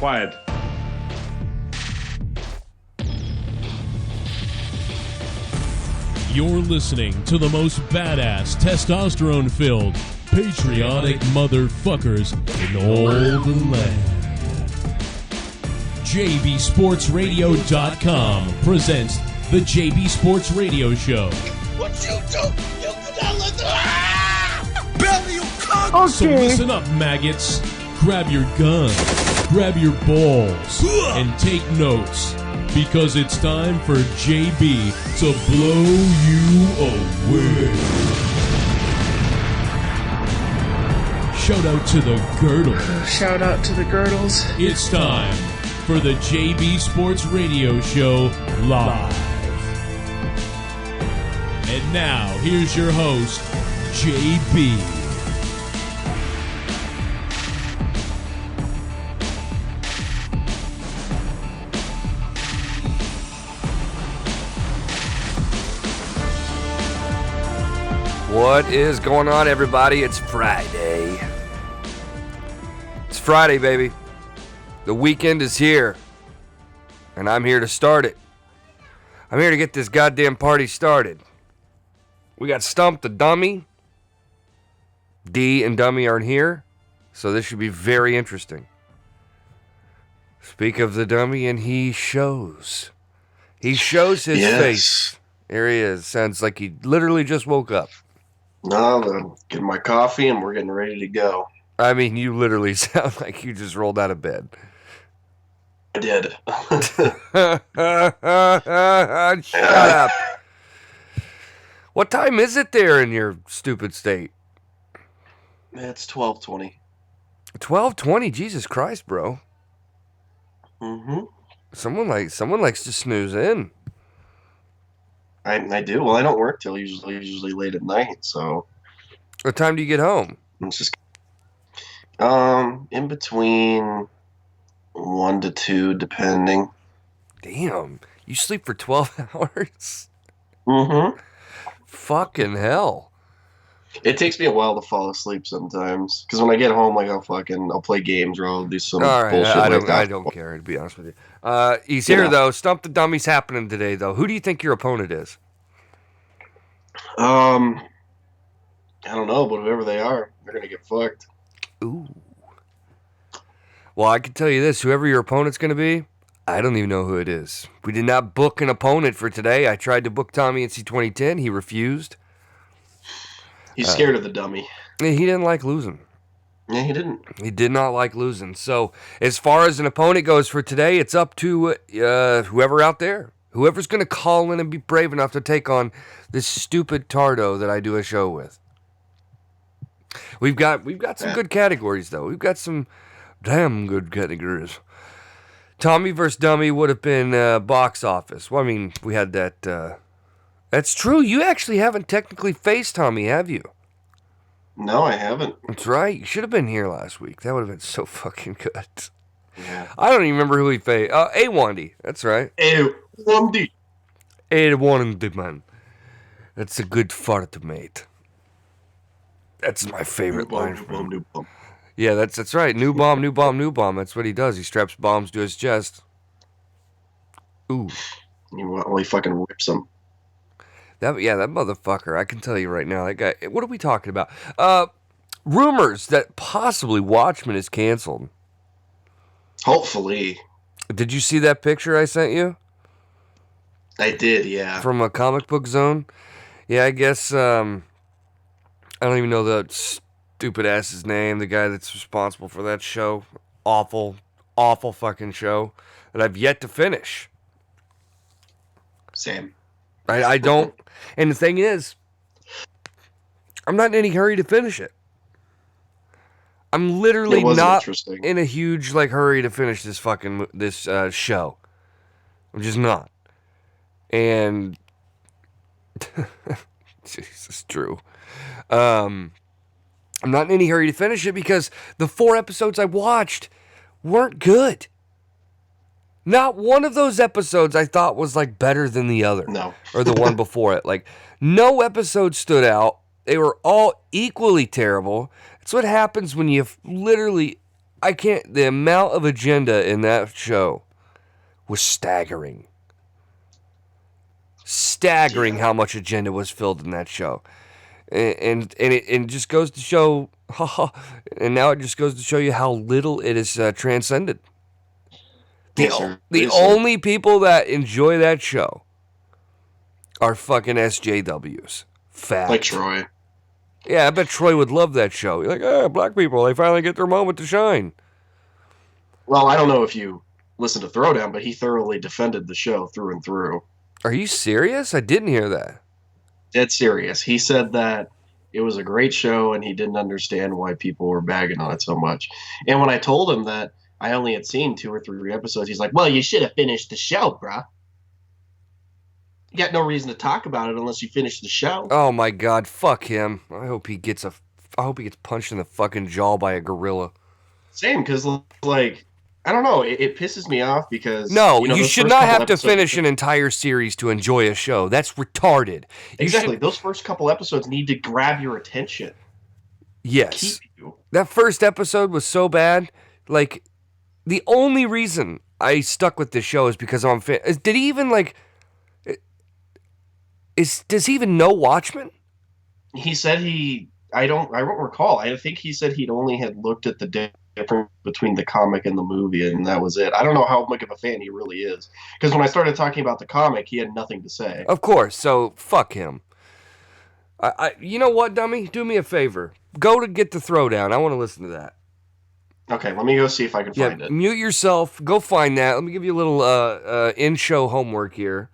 quiet. You're listening to the most badass, testosterone-filled, patriotic motherfuckers in all the land. JBSportsRadio.com presents the JB Sports Radio Show. What you do? You cannot let the belly you cunt. Okay. So listen up, maggots. Grab your gun, grab your balls, and take notes. Because it's time for JB to blow you away. Shout out to the girdle. Shout out to the girdles. It's time for the JB Sports Radio Show live. And now, here's your host, JB. What is going on, everybody? It's Friday. It's Friday, baby. The weekend is here, and I'm here to start it. I'm here to get this goddamn party started. We got Stump the dummy. D and dummy aren't here, so this should be very interesting. Speak of the dummy, and he shows. He shows his face. There he is. Sounds like he literally just woke up. No, I'm getting my coffee and we're getting ready to go. I mean, you literally sound like you just rolled out of bed. I did. Shut up. What time is it there in your stupid state? It's 12:20. 12:20? Jesus Christ, bro. Mm-hmm. Someone likes to snooze in. I do. Well, I don't work till usually late at night, so. What time do you get home? It's just in between 1 to 2, depending. Damn, you sleep for 12 hours? Mm-hmm. Fucking hell. It takes me a while to fall asleep sometimes, because when I get home, like I'll play games or I'll do some bullshit like that. I don't care, to be honest with you. He's here though. Stump the Dummy's happening today though. Who do you think your opponent is? I don't know, but whoever they are, they're gonna get fucked. Ooh. Well, I can tell you this: whoever your opponent's gonna be, I don't even know who it is. We did not book an opponent for today. I tried to book Tommy in C2010. He refused. He's scared of the dummy. He didn't like losing. Yeah, he didn't. He did not like losing. So, as far as an opponent goes for today, it's up to whoever out there. Whoever's going to call in and be brave enough to take on this stupid tardo that I do a show with. We've got some good categories, though. We've got some damn good categories. Tommy vs. Dummy would have been box office. Well, I mean, we had that. That's true. You actually haven't technically faced Tommy, have you? No, I haven't. That's right. You should have been here last week. That would have been so fucking good. Yeah. I don't even remember who he faced. A1D. That's right. A1D. A1D, man. That's a good fart, mate. That's my favorite line from him. Yeah, that's right. New bomb, new bomb, new bomb. That's what he does. He straps bombs to his chest. Ooh. He fucking whips them. That motherfucker, I can tell you right now, that guy, what are we talking about? Rumors that possibly Watchmen is canceled. Hopefully. Did you see that picture I sent you? I did, yeah. From a comic book zone? Yeah, I guess, I don't even know the stupid ass's name, the guy that's responsible for that show. Awful, awful fucking show that I've yet to finish. Same. I don't, and the thing is, I'm not in any hurry to finish it. I'm literally not in a huge hurry to finish this show. I'm just not. And Jesus, Drew. I'm not in any hurry to finish it because the 4 episodes I watched weren't good. Not one of those episodes I thought was better than the other. No. Or the one before it. No episode stood out. They were all equally terrible. It's what happens when you literally I can't. The amount of agenda in that show was staggering. Staggering how much agenda was filled in that show. And it just goes to show, and now it just goes to show you how little it is transcended. The only people that enjoy that show are fucking SJWs. Fact. Like Troy. Yeah, I bet Troy would love that show. You're like, black people, they finally get their moment to shine. Well, I don't know if you listened to Throwdown, but he thoroughly defended the show through and through. Are you serious? I didn't hear that. Dead serious. He said that it was a great show and he didn't understand why people were bagging on it so much. And when I told him that I only had seen 2 or 3 episodes, he's like, well, you should have finished the show, bruh. You got no reason to talk about it unless you finish the show. Oh my god, fuck him. I hope he gets punched in the fucking jaw by a gorilla. Same, because, like, I don't know, it pisses me off because... No, you should not have to finish an entire series to enjoy a show. That's retarded. Exactly, those first couple episodes need to grab your attention. Yes. Keep you. That first episode was so bad, like, the only reason I stuck with this show is because I'm fan. Did he even, like... Does he even know Watchmen? He said I don't recall. I think he said he'd only had looked at the difference between the comic and the movie, and that was it. I don't know how much of a fan he really is. Because when I started talking about the comic, he had nothing to say. Of course, so fuck him. You know what, dummy? Do me a favor. Go to Get the Throwdown. I want to listen to that. Okay, let me go see if I can find it. Mute yourself. Go find that. Let me give you a little in-show homework here.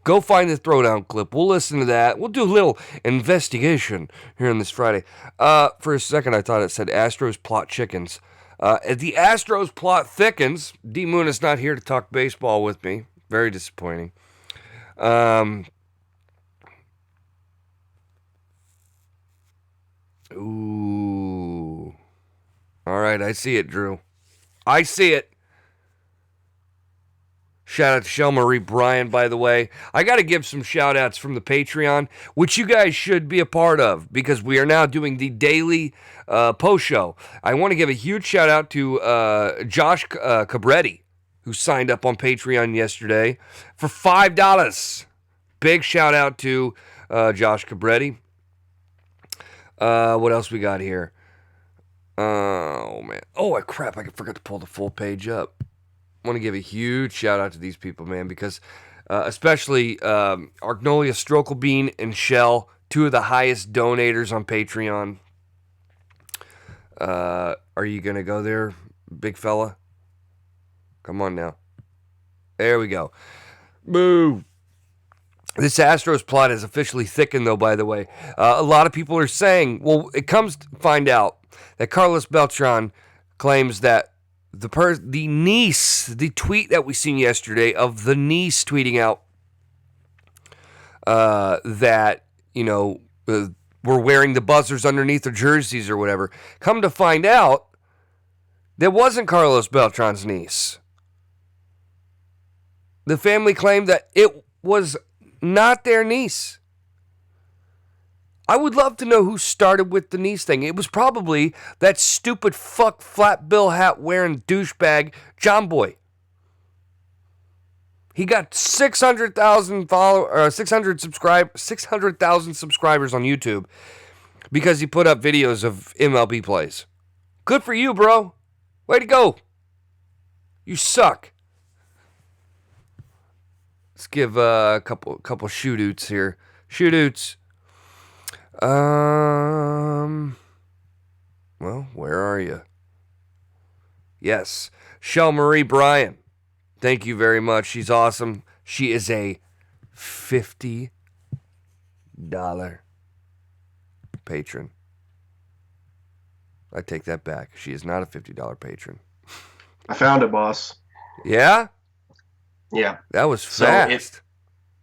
Go find the Throwdown clip. We'll listen to that. We'll do a little investigation here on this Friday. For a second, I thought it said Astros plot chickens. The Astros plot thickens. D. Moon is not here to talk baseball with me. Very disappointing. Ooh. All right, I see it, Drew. I see it. Shout out to Shell Marie Bryan, by the way. I got to give some shout outs from the Patreon, which you guys should be a part of because we are now doing the daily post show. I want to give a huge shout out to Josh Cabretti, who signed up on Patreon yesterday for $5. Big shout out to Josh Cabretti. What else we got here? Oh, man. Oh, crap. I forgot to pull the full page up. I want to give a huge shout out to these people, man, because especially Argnolia Strokelbean and Shell, 2 of the highest donators on Patreon. Are you going to go there, big fella? Come on now. There we go. Boo. This Astros plot has officially thickened, though, by the way. A lot of people are saying, well, it comes to find out that Carlos Beltran claims that the niece, the tweet that we seen yesterday of the niece tweeting out that, we're wearing the buzzers underneath their jerseys or whatever. Come to find out, that wasn't Carlos Beltran's niece. The family claimed that it was not their niece. I would love to know who started with the niece thing. It was probably that stupid fuck flat bill hat wearing douchebag John Boy. He got 600,000 600,000 subscribers on YouTube because he put up videos of MLB plays. Good for you, bro. Way to go. You suck. Let's give a couple shoot-outs here. Shoot-outs. Well, where are you? Yes, Shell Marie Bryan. Thank you very much. She's awesome. She is a $50 patron. I take that back. She is not a $50 patron. I found it, boss. Yeah? Yeah. That was fast. So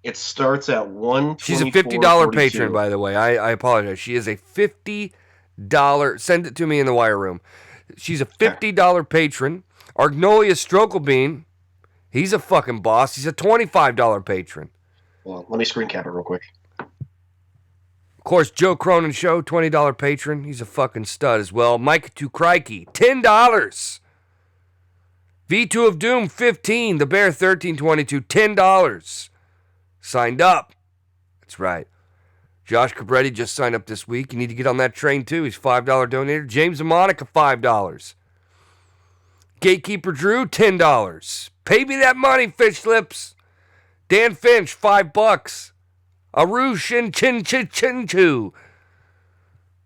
it starts at $124.42. She's a $50 patron, by the way. I apologize. She is a $50. Send it to me in the wire room. She's a $50 patron. Argnolia Strokelbean. He's a fucking boss. He's a $25 patron. Well, let me screen cap it real quick. course, Joe Cronin Show, $20 patron. He's a fucking stud as well. Mike Tukrike, $10. V2 of Doom, $15. The Bear, $13.22, $10. Signed up. That's right. Josh Cabretti just signed up this week. You need to get on that train too. He's $5 donator. James and Monica, $5. Gatekeeper Drew, $10. Pay me that money, fish lips. Dan Finch, $5. Aru Shin Chin Chin Chin Chu,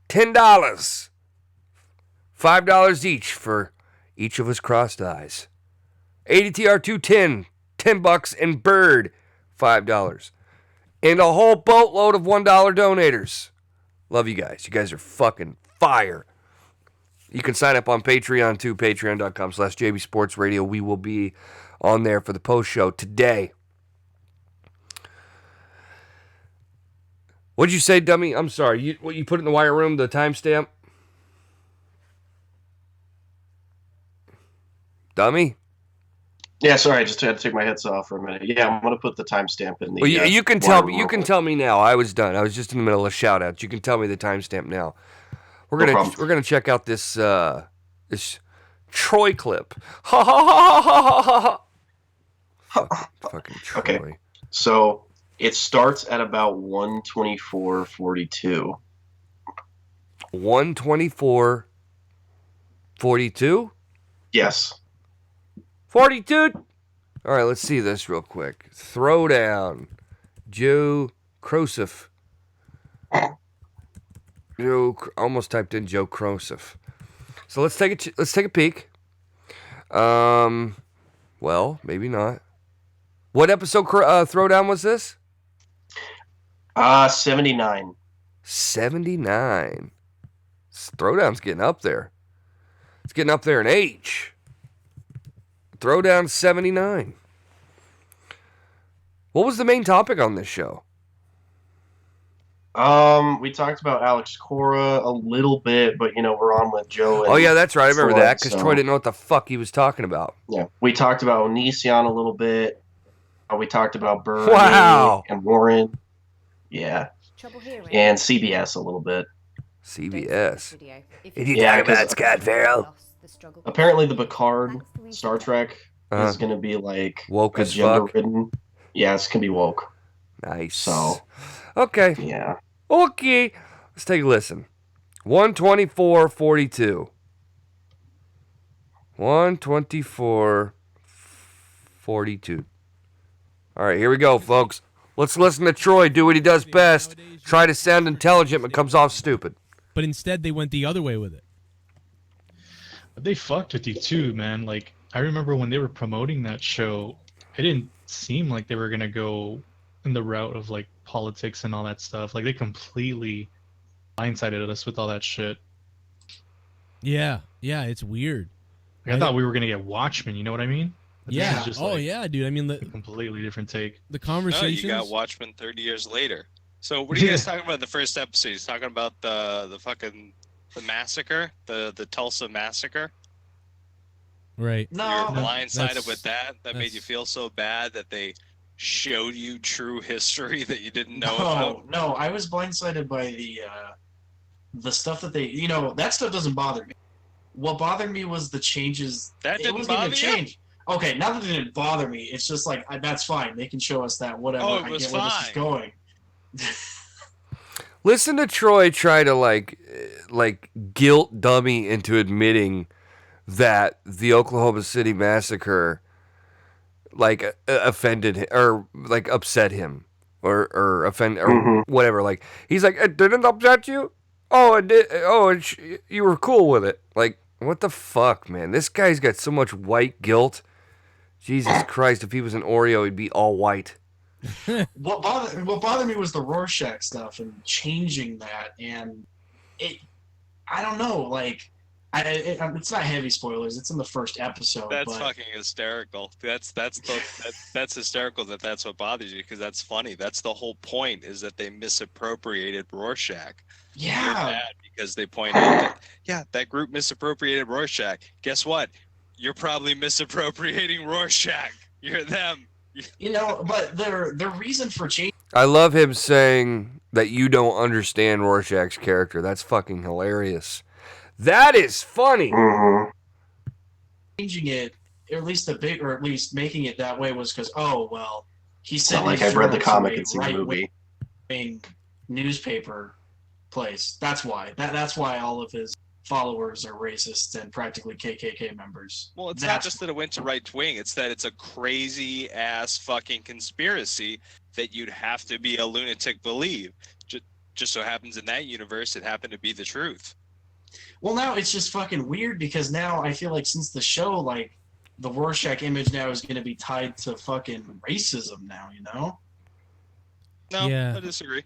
$10. $5 each for each of his crossed eyes. ADTR210, $10. And Bird, $5. And a whole boatload of $1 donators. Love you guys. You guys are fucking fire. You can sign up on Patreon too, patreon.com/JB Sports Radio. We will be on there for the post show today. What'd you say, dummy? I'm sorry. What you put in the wire room, the timestamp? Dummy? Yeah, sorry, I just had to take my headset off for a minute. Yeah, I'm gonna put the timestamp in the. Well, you can tell me. You can tell me now. I was done. I was just in the middle of shout outs. You can tell me the timestamp now. We're gonna check out this this Troy clip. Ha ha ha ha ha ha. Fucking Troy. Okay, so it starts at about 1:24:42. 1:24:42. Yes. 42. All right, let's see this real quick. Throwdown. Joe Krosif. Almost typed in Joe Krosif. So let's take a peek. Well, maybe not. What episode Throwdown was this? 79. 79. Throwdown's getting up there. It's getting up there in age. Throwdown 79. What was the main topic on this show? We talked about Alex Cora a little bit, but we're on with Joe. Oh yeah, that's right. I remember that because Troy didn't know what the fuck he was talking about. Yeah, we talked about Onision a little bit. We talked about Burr and Warren. Yeah, and CBS a little bit. CBS. Did you talk about Scott Farrell? Apparently, the Picard Star Trek is going to be like woke as fuck. Yeah, it's going to be woke. Nice. So, okay. Yeah. Okay. Let's take a listen. 1:24:42. 1:24:42. All right, here we go, folks. Let's listen to Troy do what he does best. Try to sound intelligent, but comes off stupid. But instead, they went the other way with it. They fucked with you too, man. Like, I remember when they were promoting that show, it didn't seem like they were gonna go in the route of like politics and all that stuff. Like, they completely blindsided us with all that shit. Yeah, it's weird. Like, I thought we were gonna get Watchmen. You know what I mean? But yeah. Yeah, dude. I mean, a completely different take. The conversations. No, you got Watchmen 30 years later. So, what are you guys talking about? The first episode? He's talking about the fucking. The massacre, the Tulsa massacre. Right. No, you're blindsided with that. That made you feel so bad that they showed you true history that you didn't know about. No, I was blindsided by the stuff that they. That stuff doesn't bother me. What bothered me was the changes. That didn't bother you? Okay, now that it didn't bother me, it's just like that's fine. They can show us that. Whatever. Oh, it was I get where this is going. Listen to Troy try to like guilt dummy into admitting that the Oklahoma City massacre like offended him, or like upset him or offend or whatever. Like he's like, it didn't upset you? Oh, it did. Oh, you were cool with it. Like, what the fuck, man? This guy's got so much white guilt. Jesus Christ! If he was an Oreo, he'd be all white. What bothered me was the Rorschach stuff and changing that, and I don't know, like, it's not heavy spoilers. It's in the first episode. That's fucking hysterical. That's hysterical that's what bothers you, because that's funny. That's the whole point, is that they misappropriated Rorschach. Yeah. Because they point out that group misappropriated Rorschach. Guess what? You're probably misappropriating Rorschach. You're them. But their reason for change. I love him saying that you don't understand Rorschach's character. That's fucking hilarious. That is funny. Mm-hmm. Changing it, or at least or at least making it that way, was because he It's said not like I've read the comic and seen the movie. Newspaper place. That's why. That's why all of his followers are racist and practically KKK members. Well, it's not just that it went to right wing. It's that it's a crazy ass fucking conspiracy that you'd have to be a lunatic believe. Just so happens in that universe, it happened to be the truth. Well, now it's just fucking weird because now I feel like since the show, like, the Rorschach image now is going to be tied to fucking racism now, you know? No, Yeah. I disagree.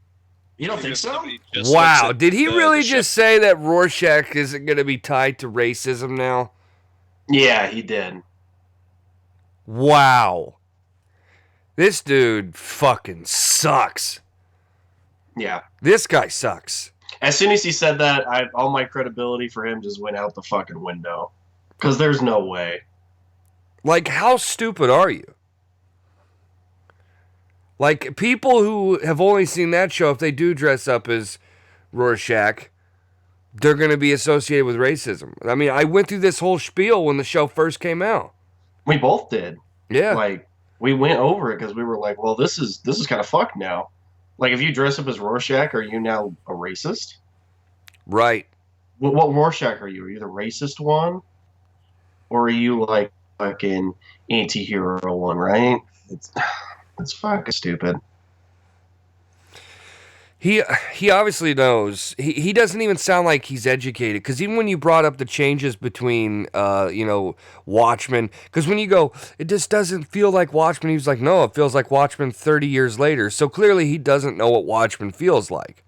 You don't think so? Wow, did he really just say that Rorschach isn't going to be tied to racism now? Yeah, he did. Wow. This dude fucking sucks. Yeah. This guy sucks. As soon as he said that, all my credibility for him just went out the fucking window. Because there's no way. Like, how stupid are you? Like, people who have only seen that show, if they do dress up as Rorschach, they're going to be associated with racism. I mean, I went through this whole spiel when the show first came out. We both did. Yeah. Like, we went over it because we were like, well, this is kind of fucked now. Like, if you dress up as Rorschach, are you now a racist? Right. What Rorschach are you? Are you the racist one? Or are you, like, fucking anti-hero one, right? It's fucking stupid. He obviously knows. He doesn't even sound like he's educated. Because even when you brought up the changes between, Watchmen, because when you go, it just doesn't feel like Watchmen. He was like, no, it feels like Watchmen 30 years later. So clearly he doesn't know what Watchmen feels like.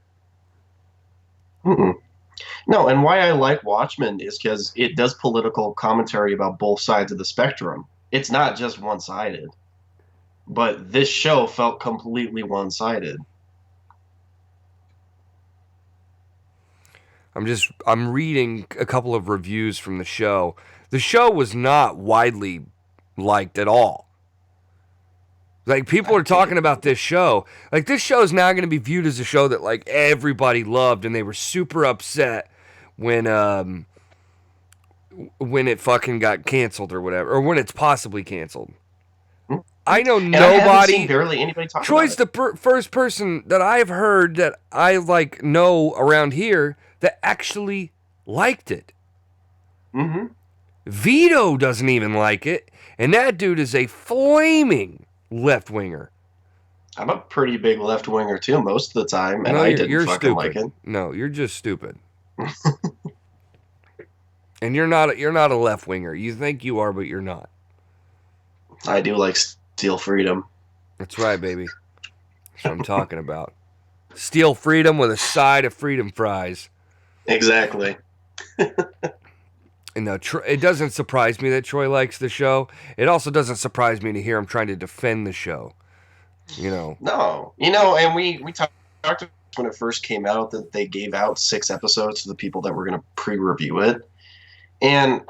Mm-mm. No, and why I like Watchmen is because it does political commentary about both sides of the spectrum. It's not just one-sided. But this show felt completely one-sided. I'm reading a couple of reviews from the show. The show was not widely liked at all. Like, people are talking about this show. Like, this show is now going to be viewed as a show that, like, everybody loved, and they were super upset when it fucking got canceled or whatever, or when it's possibly canceled. I know And I haven't nobody. seen barely anybody talk Troy's about the first person that I've heard that I like know around here that actually liked it. Mm-hmm. Vito doesn't even like it, and that dude is a flaming left winger. I'm a pretty big left winger too, most of the time, and No, I you're didn't fucking stupid. like it. No, you're just stupid. And you're not a left winger. You think you are, but you're not. I do like Steel Freedom. That's right, baby. That's what I'm talking about. Steel Freedom with a side of freedom fries. Exactly. And now, it doesn't surprise me that Troy likes the show. It also doesn't surprise me to hear him trying to defend the show. You know. No. And we talked when it first came out that they gave out 6 episodes to the people that were going to pre-review it. And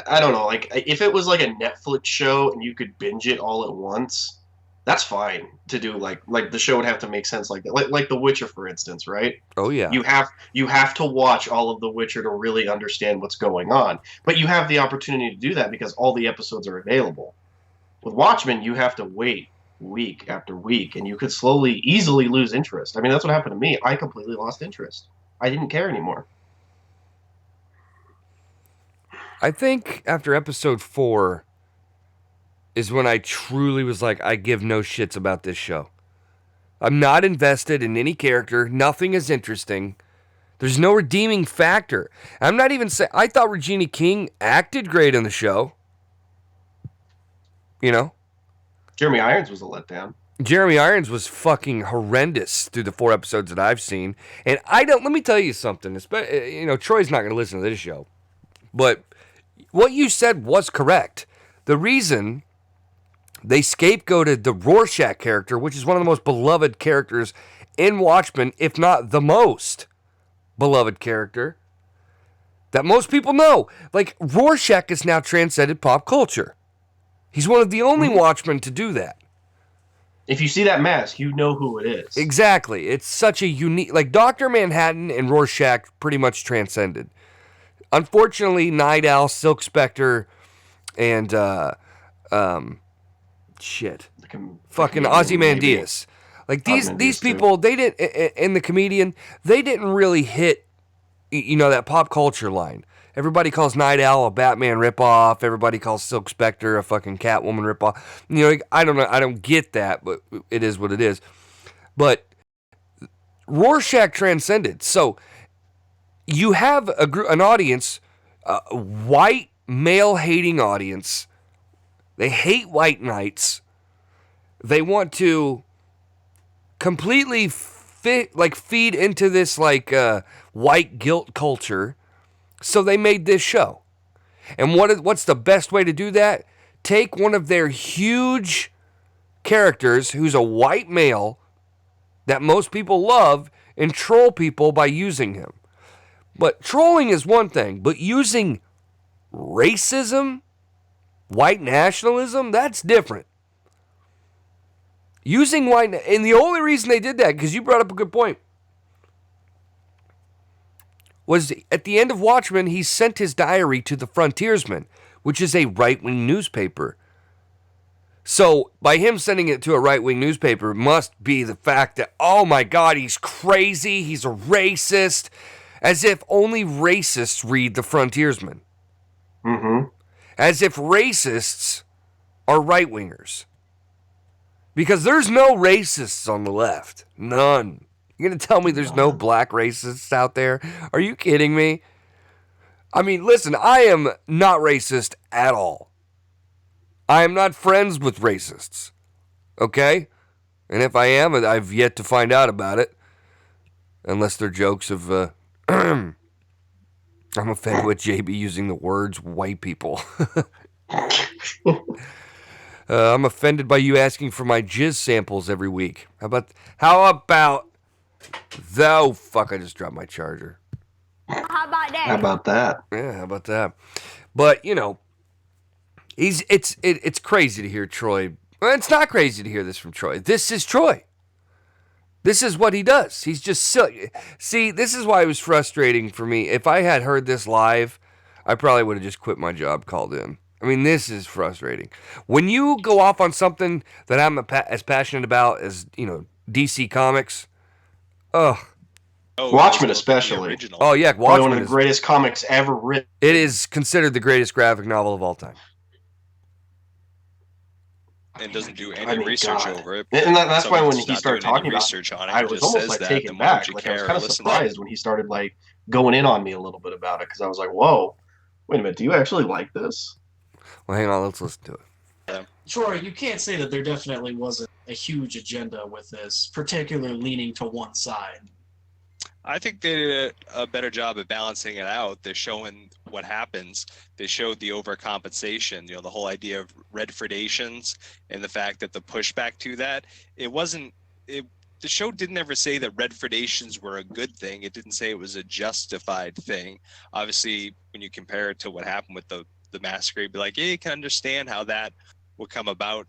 I don't know, like, if it was like a Netflix show and you could binge it all at once, that's fine to do. Like the show would have to make sense like that. Like The Witcher, for instance, right? Oh yeah. You have to watch all of The Witcher to really understand what's going on. But you have the opportunity to do that because all the episodes are available. With Watchmen, you have to wait week after week, and you could easily lose interest. I mean, that's what happened to me. I completely lost interest. I didn't care anymore. I think after episode 4 is when I truly was like, I give no shits about this show. I'm not invested in any character. Nothing is interesting. There's no redeeming factor. I'm not even saying, I thought Regina King acted great in the show. You know? Jeremy Irons was a letdown. Jeremy Irons was fucking horrendous through the 4 episodes that I've seen. And let me tell you something. Troy's not going to listen to this show. But what you said was correct. The reason they scapegoated the Rorschach character, which is one of the most beloved characters in Watchmen, if not the most beloved character that most people know. Like, Rorschach has now transcended pop culture. He's one of the only Watchmen to do that. If you see that mask, you know who it is. Exactly. It's such a unique... Like, Dr. Manhattan and Rorschach pretty much transcended. Unfortunately, Night Owl, Silk Spectre, and... fucking Ozymandias. Like, these people, they didn't... And the comedian, they didn't really hit, that pop culture line. Everybody calls Night Owl a Batman ripoff. Everybody calls Silk Spectre a fucking Catwoman ripoff. I don't know. I don't get that, but it is what it is. But Rorschach transcended. So you have an audience, a white male-hating audience. They hate white knights. They want to completely feed into this white guilt culture. So they made this show. And what's the best way to do that? Take one of their huge characters who's a white male that most people love and troll people by using him. But trolling is one thing, but using racism, white nationalism, that's different. Using and the only reason they did that, because you brought up a good point, was at the end of Watchmen, he sent his diary to the Frontiersman, which is a right-wing newspaper. So by him sending it to a right-wing newspaper must be the fact that, oh my God, he's crazy, he's a racist, as if only racists read the Frontiersman. Mm-hmm. As if racists are right-wingers. Because there's no racists on the left. None. You're going to tell me there's no black racists out there? Are you kidding me? I mean, listen, I am not racist at all. I am not friends with racists. Okay? And if I am, I've yet to find out about it. Unless they're jokes of, I'm offended with JB using the words white people. I'm offended by you asking for my jizz samples every week. How about... Oh, fuck, I just dropped my charger. How about that? Yeah, how about that? But, it's crazy to hear Troy. Well, it's not crazy to hear this from Troy. This is Troy. This is what he does. He's just silly. See, this is why it was frustrating for me. If I had heard this live, I probably would have just quit my job, called in. I mean, this is frustrating. When you go off on something that I'm as passionate about as, DC Comics... Watchmen especially. Oh yeah, Watchmen one of the greatest comics ever written. It is considered the greatest graphic novel of all time. And doesn't do any research over it. And that's why when he started talking about research on it, I was almost taken back. I was kind of surprised when he started going in on me a little bit about it, because I was like, "Whoa, wait a minute, do you actually like this?" Well, hang on, let's listen to it. Troy, you can't say that there definitely wasn't a huge agenda with this, particularly leaning to one side. I think they did a better job of balancing it out. They're showing what happens. They showed the overcompensation, the whole idea of Redfordations and the fact that the pushback to that, the show didn't ever say that Redfordations were a good thing. It didn't say it was a justified thing. Obviously, when you compare it to what happened with the massacre, you'd be like, yeah, you can understand how that would come about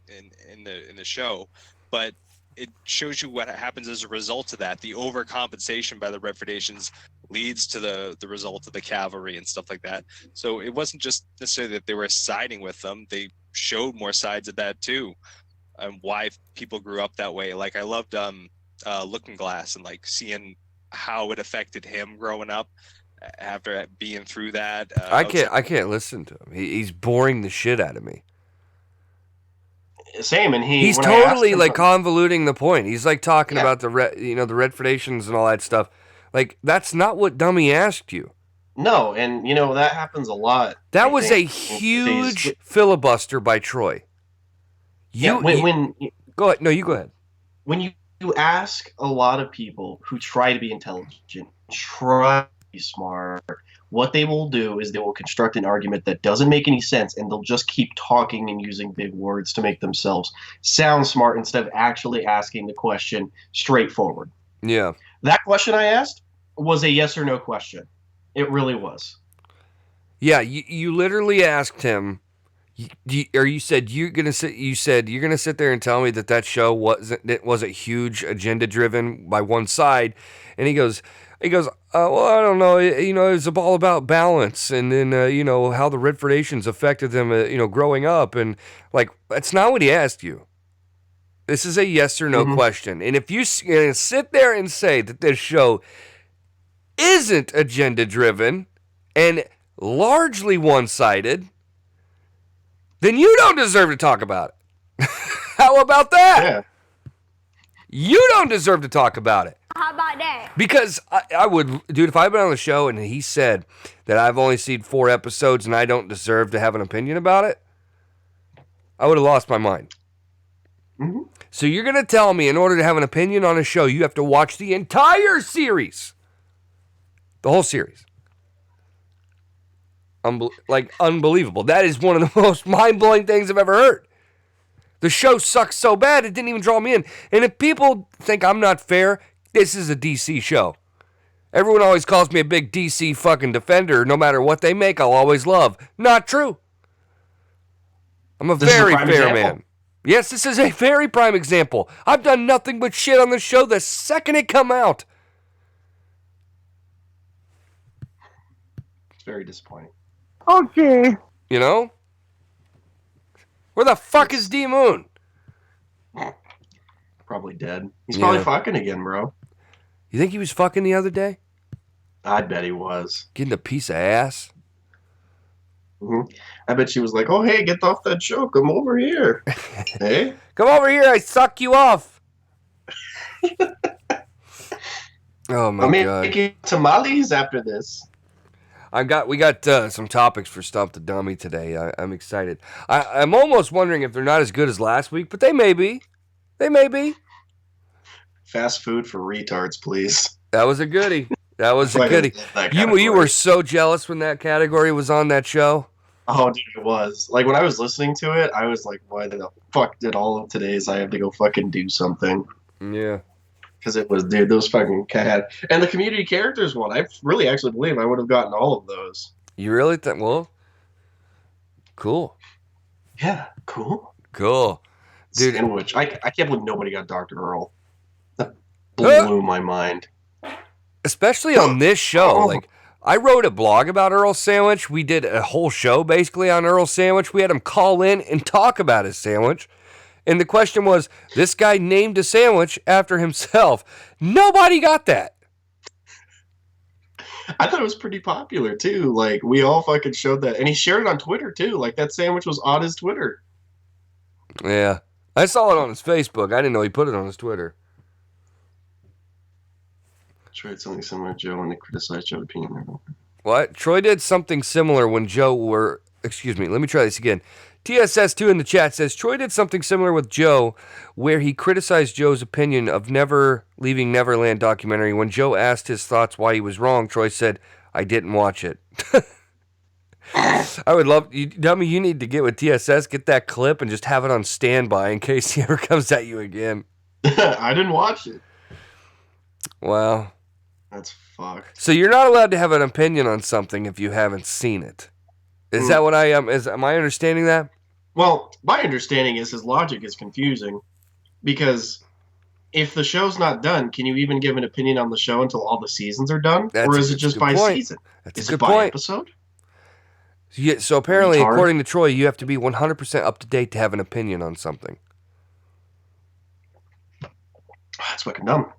in the show, but it shows you what happens as a result of that. The overcompensation by the Redfordations leads to the result of the cavalry and stuff like that. So it wasn't just necessarily that they were siding with them. They showed more sides of that too, and why people grew up that way. Like, I loved Looking Glass and seeing how it affected him growing up after being through that. I can't listen to him. He's boring the shit out of me. Same, and he's totally convoluting the point. He's talking about the Redfordations and all that stuff. That's not what Dummy asked you. No, and that happens a lot. That was a huge filibuster by Troy. Go ahead. No, you go ahead. When you ask a lot of people who try to be intelligent, try to be smart, what they will do is they will construct an argument that doesn't make any sense, and they'll just keep talking and using big words to make themselves sound smart instead of actually asking the question straightforward. Yeah. That question I asked was a yes or no question. It really was. Yeah, you literally asked him, You said you're gonna sit. You said you're gonna sit there and tell me that show wasn't huge agenda driven by one side, and he goes, well, I don't know, it's all about balance, and then how the Redfordations affected them, growing up, and like that's not what he asked you. This is a yes or no question, and if you sit there and say that this show isn't agenda driven and largely one sided, then you don't deserve to talk about it. How about that? Yeah. You don't deserve to talk about it. How about that? Because I would, dude, if I've been on the show and he said that I've only seen 4 episodes and I don't deserve to have an opinion about it, I would have lost my mind. Mm-hmm. So you're going to tell me in order to have an opinion on a show, you have to watch the entire series. The whole series. Unbelievable. That is one of the most mind-blowing things I've ever heard. The show sucks so bad, it didn't even draw me in. And if people think I'm not fair, this is a DC show. Everyone always calls me a big DC fucking defender. No matter what they make, I'll always love. Not true. I'm a very fair man. Yes, this is a very prime example. I've done nothing but shit on the show the second it come out. It's very disappointing. Okay. You know? Where the fuck is D-Moon? Probably dead. He's probably fucking again, bro. You think he was fucking the other day? I bet he was. Getting a piece of ass? Mm-hmm. I bet she was like, oh, hey, get off that show. Come over here. Hey? Come over here. I suck you off. Oh, my God. I'm making tamales after this. We got some topics for Stump the Dummy today. I'm excited. I'm almost wondering if they're not as good as last week, but they may be. They may be. Fast food for retards, please. That was a goodie. That was a goodie. You were so jealous when that category was on that show. Oh, dude, it was. Like, when I was listening to it, I was like, why the fuck did all of today's I have to go fucking do something? Yeah. Because it was, dude, those fucking cat. And the community characters one, I really actually believe I would have gotten all of those. You really think? Well, cool. Yeah, cool. Cool. Dude. Sandwich. I can't believe nobody got Dr. Earl. That blew my mind. Especially on this show. Like, I wrote a blog about Earl's sandwich. We did a whole show basically on Earl's sandwich. We had him call in and talk about his sandwich. And the question was, this guy named a sandwich after himself. Nobody got that. I thought it was pretty popular, too. Like, we all fucking showed that. And he shared it on Twitter, too. Like, that sandwich was on his Twitter. Yeah. I saw it on his Facebook. I didn't know he put it on his Twitter. Troy did something similar to Joe when they criticized Joe's opinion. What? Troy did something similar when Joe were... Excuse me, let me try this again. TSS2 in the chat says, Troy did something similar with Joe where he criticized Joe's opinion of Never Leaving Neverland documentary. When Joe asked his thoughts why he was wrong, Troy said, I didn't watch it. I would love... You tell me you need to get with TSS, get that clip, and just have it on standby in case he ever comes at you again. I didn't watch it. Wow. That's fucked. So you're not allowed to have an opinion on something if you haven't seen it. Is that what I am? Am I understanding that? Well, my understanding is his logic is confusing because if the show's not done, can you even give an opinion on the show until all the seasons are done? Or is it just by season? That's is a good it by point. episode? Yeah, so apparently, according to Troy, you have to be 100% up to date to have an opinion on something. That's fucking dumb.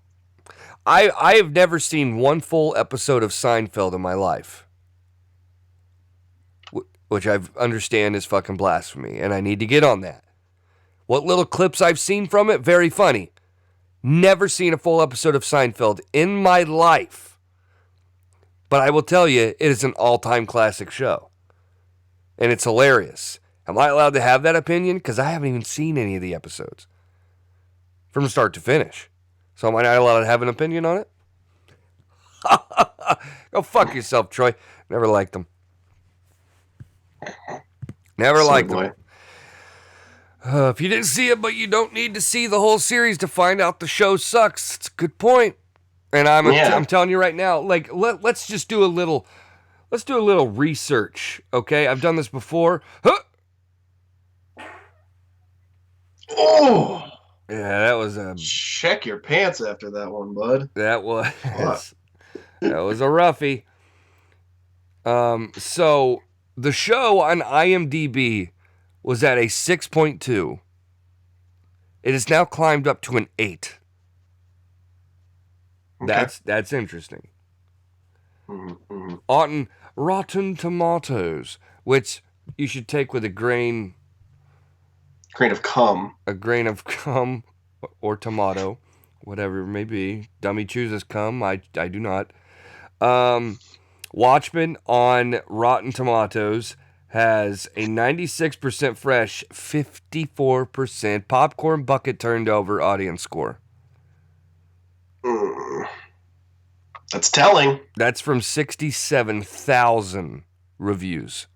I have never seen one full episode of Seinfeld in my life. Which I understand is fucking blasphemy, and I need to get on that. What little clips I've seen from it, very funny. Never seen a full episode of Seinfeld in my life. But I will tell you, it is an all-time classic show. And it's hilarious. Am I allowed to have that opinion? Because I haven't even seen any of the episodes. From start to finish. So am I not allowed to have an opinion on it? Go fuck yourself, Troy. Never liked them. Never liked them. If you didn't see it, but you don't need to see the whole series to find out the show sucks. It's a good point. And I'm telling you right now, like let's just do a little research, okay? I've done this before. Oh, Yeah, that was a check your pants after that one, bud. that was Fuck. that was a roughie. So the show on IMDb was at a 6.2. It has now climbed up to an 8. Okay. That's interesting. Mm-hmm. On Rotten Tomatoes, which you should take with a grain Grain of cum. cum or tomato, whatever it may be. Dummy chooses cum. I do not. Watchmen on Rotten Tomatoes has a 96% fresh, 54% popcorn bucket turned over audience score. That's telling. That's from 67,000 reviews.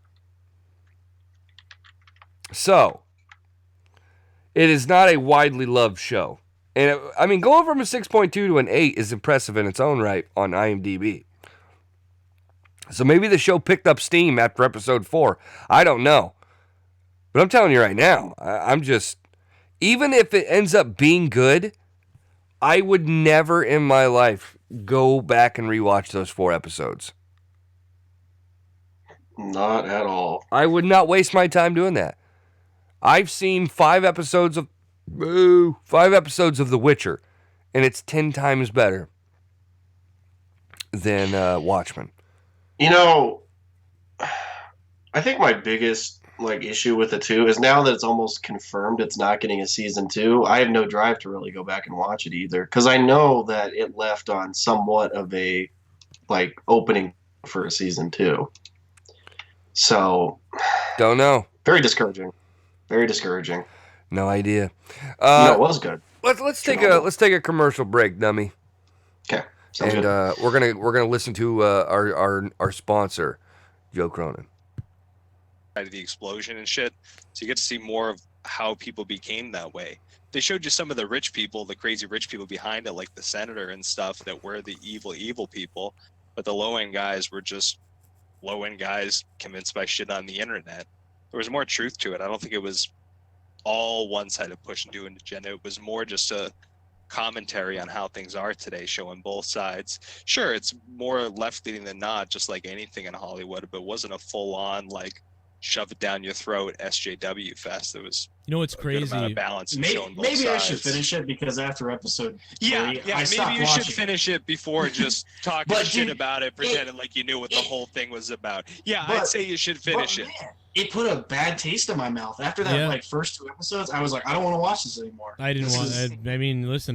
So, it is not a widely loved show. And going from a 6.2 to an 8 is impressive in its own right on IMDb. So maybe the show picked up steam after episode 4. I don't know. But I'm telling you right now, I'm just, even if it ends up being good, I would never in my life go back and rewatch those 4 episodes. Not at all. I would not waste my time doing that. I've seen 5 episodes of The Witcher, and it's 10 times better than Watchmen. You know, I think my biggest issue with it too is now that it's almost confirmed it's not getting a season 2. I have no drive to really go back and watch it either, because I know that it left on somewhat of a opening for a season 2. So, don't know. Very discouraging. Very discouraging. No idea. It was good. Let's take a commercial break, dummy. Okay. Sounds and good. we're gonna listen to our sponsor, Joe Cronin. The explosion and shit, so you get to see more of how people became that way. They showed you some of the rich people, the crazy rich people behind it, like the senator and stuff, that were the evil people, but the low-end guys were just low-end guys convinced by shit on the internet. There was more truth to it. I don't think it was all one-sided push and do an agenda. It was more just a commentary on how things are today, showing both sides. Sure, it's more left-leaning than not, just like anything in Hollywood, but it wasn't a full-on shove it down your throat SJW fest. It was what's crazy? Amount of balance and showing both Maybe sides. I should finish it, because after episode 3, Yeah, I maybe stopped you should watching finish it before just talking But, shit dude, about it, pretending like you knew what the whole thing was about. Yeah, but- I'd say you should finish it. Man, it put a bad taste in my mouth. After that first 2 episodes, I was like, I don't want to watch this anymore. I didn't want. Listen,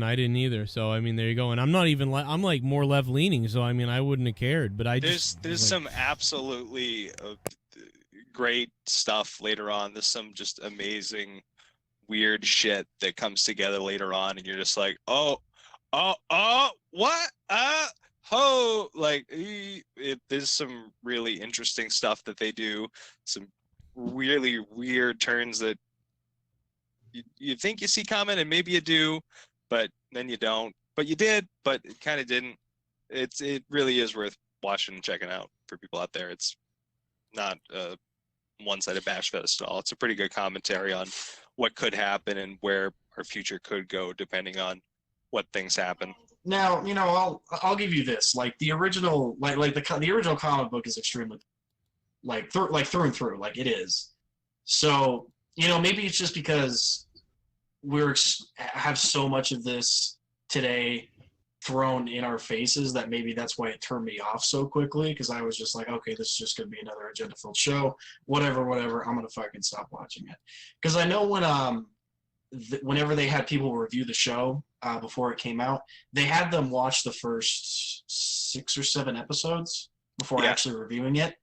I didn't either. So there you go. And I'm not even. I'm more left leaning. So I wouldn't have cared. But There's some absolutely great stuff later on. There's some just amazing weird shit that comes together later on, and you're just like, what? There's some really interesting stuff that they do. Some really weird turns that you think you see coming, and maybe you do, but then you don't. But you did, but it kind of didn't. It really is worth watching and checking out for people out there. It's not a one-sided bash fest at all. It's a pretty good commentary on what could happen and where our future could go, depending on what things happen. Now, I'll give you this. The original, the original comic book is extremely, through and through, it is. So, maybe it's just because have so much of this today thrown in our faces that maybe that's why it turned me off so quickly, because I was just like, okay, this is just going to be another agenda-filled show. Whatever, I'm going to fucking stop watching it. Because I know whenever they had people review the show before it came out, they had them watch the first 6 or 7 episodes before actually reviewing it.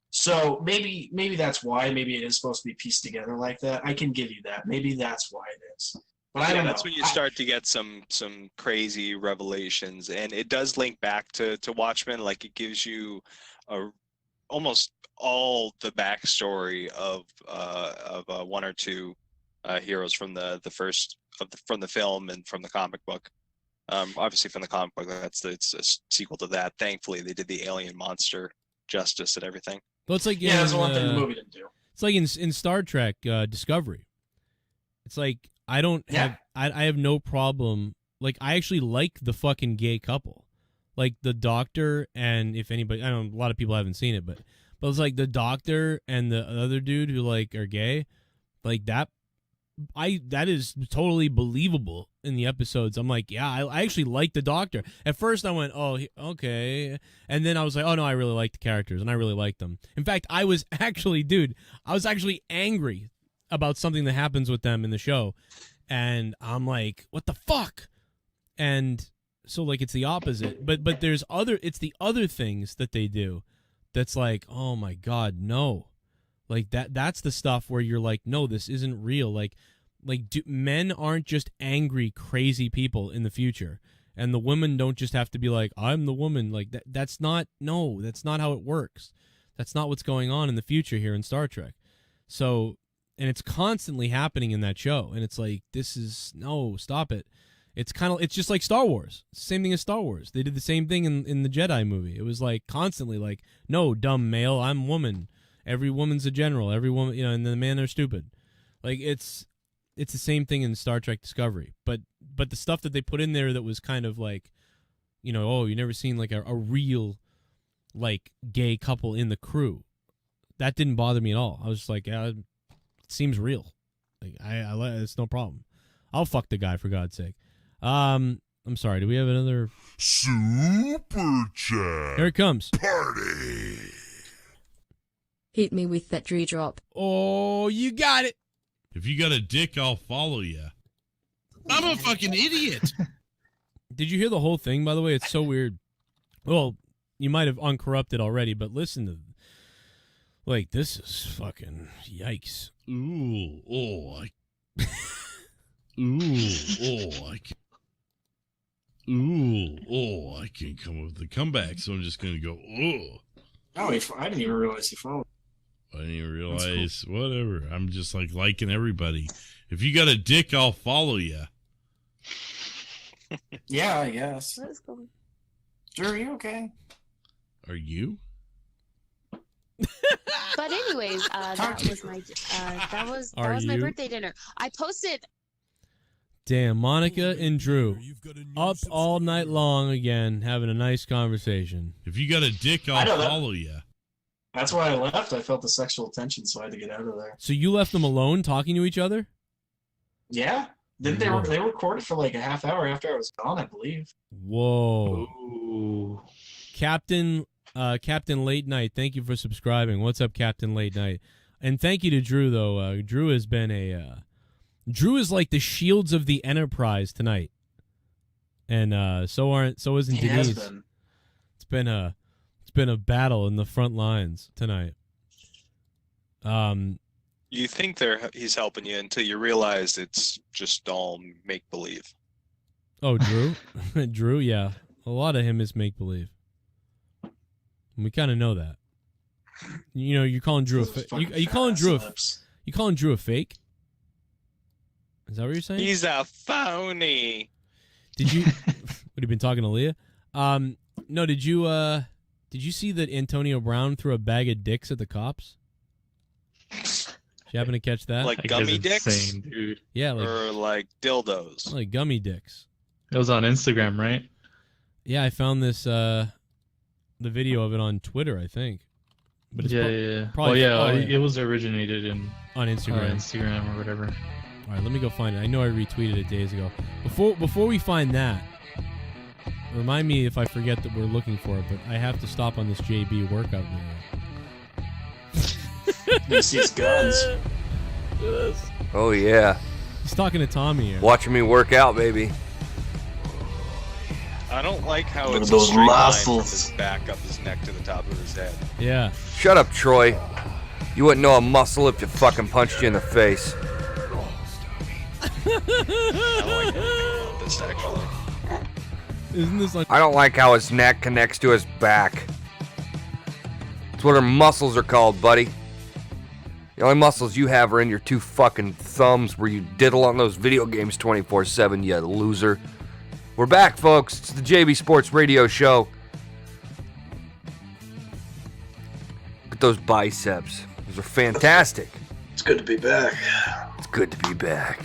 So maybe that's why. Maybe it is supposed to be pieced together like that. I can give you that. Maybe that's why it is. But I don't know. That's when you start to get some crazy revelations, and it does link back to Watchmen. It gives you almost all the backstory of 1 or 2 heroes from the first from the film and from the comic book. Obviously from the comic book, it's a sequel to that. Thankfully, they did the alien monster justice and everything. Well, it's that's the one thing the movie didn't do. It's like in Star Trek Discovery. It's like I don't have I have no problem. Like, I actually like the fucking gay couple. Like, the doctor and, if anybody, I don't know, a lot of people haven't seen it, but it's like the doctor and the other dude who, like, are gay. Like, that is totally believable in the episodes. I'm like, yeah, I actually like the doctor. At first I went, oh, okay. And then I was like, oh no, I really like the characters and I really like them. In fact, I was actually angry about something that happens with them in the show. And I'm like, what the fuck? And so, like, it's the opposite. But it's the other things that they do that's like, oh my God, no. Like, that's the stuff where you're like, no, this isn't real. Like men aren't just angry, crazy people in the future. And the women don't just have to be like, I'm the woman. Like, that's not how it works. That's not what's going on in the future here in Star Trek. So, and it's constantly happening in that show. And it's like, no, stop it. It's just like Star Wars. Same thing as Star Wars. They did the same thing in the Jedi movie. It was like constantly like, no, dumb male, I'm woman. Every woman's a general. Every woman, and the men are stupid. Like, it's the same thing in Star Trek Discovery. But the stuff that they put in there that was kind of like, oh, you never seen like a real like gay couple in the crew. That didn't bother me at all. I was just like, yeah, it seems real. Like, it's no problem. I'll fuck the guy, for God's sake. I'm sorry. Do we have another Super Chat? Here it comes. Party. Hit me with that Drew drop. Oh, you got it. If you got a dick, I'll follow you. I'm a fucking idiot. Did you hear the whole thing, by the way? It's so weird. Well, you might have uncorrupted already, but listen to, like, this is fucking yikes. Ooh, oh, I can't come up with the comeback, so I'm just gonna go, oh. Oh, I didn't even realize he followed. I didn't even realize. Cool. Whatever. I'm just like liking everybody. If you got a dick, I'll follow you. Yeah, I guess. Let's go. Drew, are you okay? Are you? But anyways, that was my birthday dinner. I posted. Damn, Monica and Drew up all night long again, having a nice conversation. If you got a dick, I'll follow you. That's why I left. I felt the sexual tension, so I had to get out of there. So you left them alone talking to each other? Yeah. Didn't they recorded for like a half hour after I was gone, I believe. Whoa. Ooh. Captain Late Night, thank you for subscribing. What's up, Captain Late Night? And thank you to Drew, though. Drew has been Drew is like the shields of the Enterprise tonight. And so isn't Denise. It's been a battle in the front lines tonight. You think he's helping you until you realize it's just all make believe. Oh, Drew? Drew, yeah. A lot of him is make believe. We kind of know that. You're calling Drew you calling Drew a fake? Is that what you're saying? He's a phony. Did you? Would have been talking to Leah? No. Did you see that Antonio Brown threw a bag of dicks at the cops? Did you happen to catch that? Like gummy dicks, insane, dude. Yeah, or like dildos. Like gummy dicks. It was on Instagram, right? Yeah, I found this the video of it on Twitter, I think. But it's probably it was originated on Instagram. Instagram or whatever. All right, let me go find it. I know I retweeted it days ago. Before we find that, remind me if I forget that we're looking for it, but I have to stop on this JB workout video. You see his guns. Oh, yeah. He's talking to Tommy here. Watching me work out, baby. I don't like how Look it's at those a straight muscles. line from his back up his neck to the top of his head. Yeah. Shut up, Troy. You wouldn't know a muscle if you fucking punched you in the face. I like this actually. Isn't this like? I don't like how his neck connects to his back. That's what her muscles are called, buddy. The only muscles you have are in your two fucking thumbs where you diddle on those video games 24/7, you loser. We're back, folks. It's the JB Sports Radio Show. Look at those biceps. Those are fantastic. It's good to be back. It's good to be back.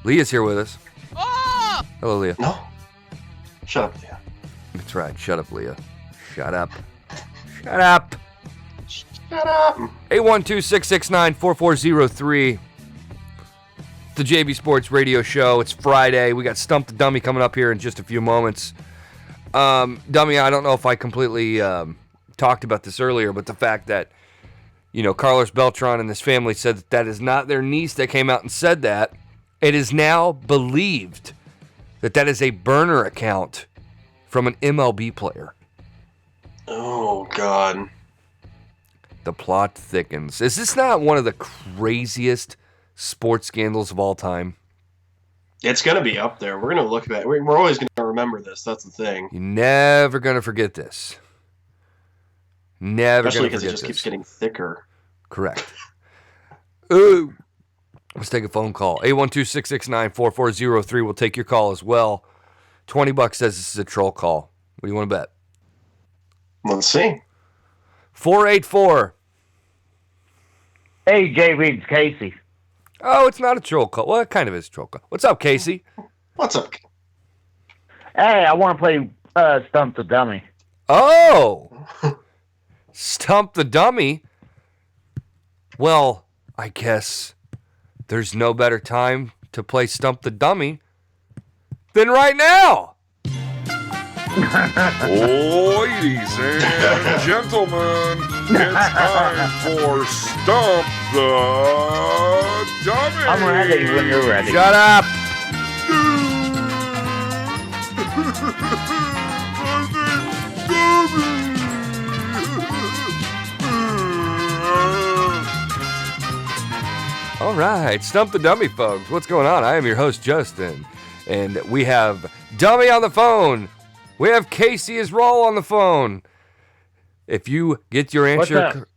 Leah's here with us. Oh! Hello, Leah. No. Shut up, Leah. That's right. Shut up, Leah. Shut up. Shut up. Shut up. 812-669-4403. The JB Sports Radio Show. It's Friday. We got Stump the Dummy coming up here in just a few moments. Dummy, I don't know if I completely talked about this earlier, but the fact that, Carlos Beltran and his family said that is not their niece that came out and said that. It is now believed that is a burner account from an MLB player. Oh, God. The plot thickens. Is this not one of the craziest sports scandals of all time? It's going to be up there. We're going to look at it. We're always going to remember this. That's the thing. You're never going to forget this. Never Especially going to forget this. because it just keeps getting thicker. Correct. Ooh. Let's take a phone call. 812-669-4403. We'll take your call as well. $20 says this is a troll call. What do you want to bet? Let's see. 484. Hey, JB, it's Casey. Oh, it's not a troll call. Well, it kind of is a troll call. What's up, Casey? What's up? Hey, I want to play Stump the Dummy. Oh! Stump the Dummy? Well, I guess there's no better time to play Stump the Dummy than right now. Ladies and gentlemen, it's time for Stump the Dummy. I'm ready when you're ready. Shut up. All right, Stump the Dummy, folks. What's going on? I am your host, Justin, and we have Dummy on the phone. We have Casey as Roll on the phone. If you get your answer,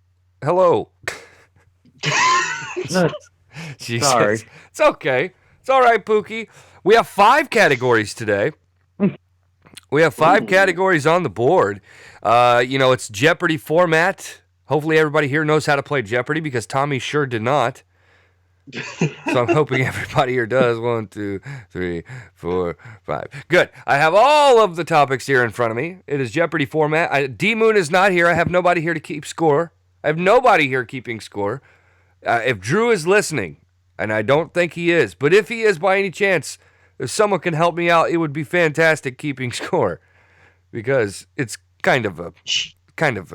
hello. Jesus. Sorry. It's okay. It's all right, Pookie. We have 5 categories today. We have 5 categories on the board. It's Jeopardy format. Hopefully everybody here knows how to play Jeopardy because Tommy sure did not. So I'm hoping everybody here does. 1, 2, 3, 4, 5. Good. I have all of the topics here in front of me. It is Jeopardy format. D-Moon is not here. I have nobody here to keep score. I have nobody here keeping score. If Drew is listening, and I don't think he is, but if he is by any chance, if someone can help me out, it would be fantastic keeping score. Because it's kind of a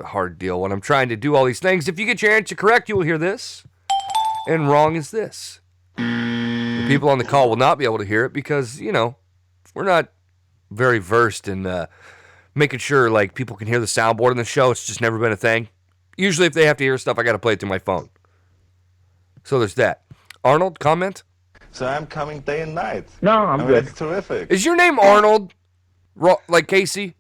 hard deal when I'm trying to do all these things. If you get your answer correct, you will hear this. And wrong is this. The people on the call will not be able to hear it because, we're not very versed in making sure people can hear the soundboard in the show. It's just never been a thing. Usually if they have to hear stuff, I got to play it through my phone. So there's that. Arnold, comment? So I'm coming day and night. No, I'm good. It's terrific. Is your name Arnold? Like Casey?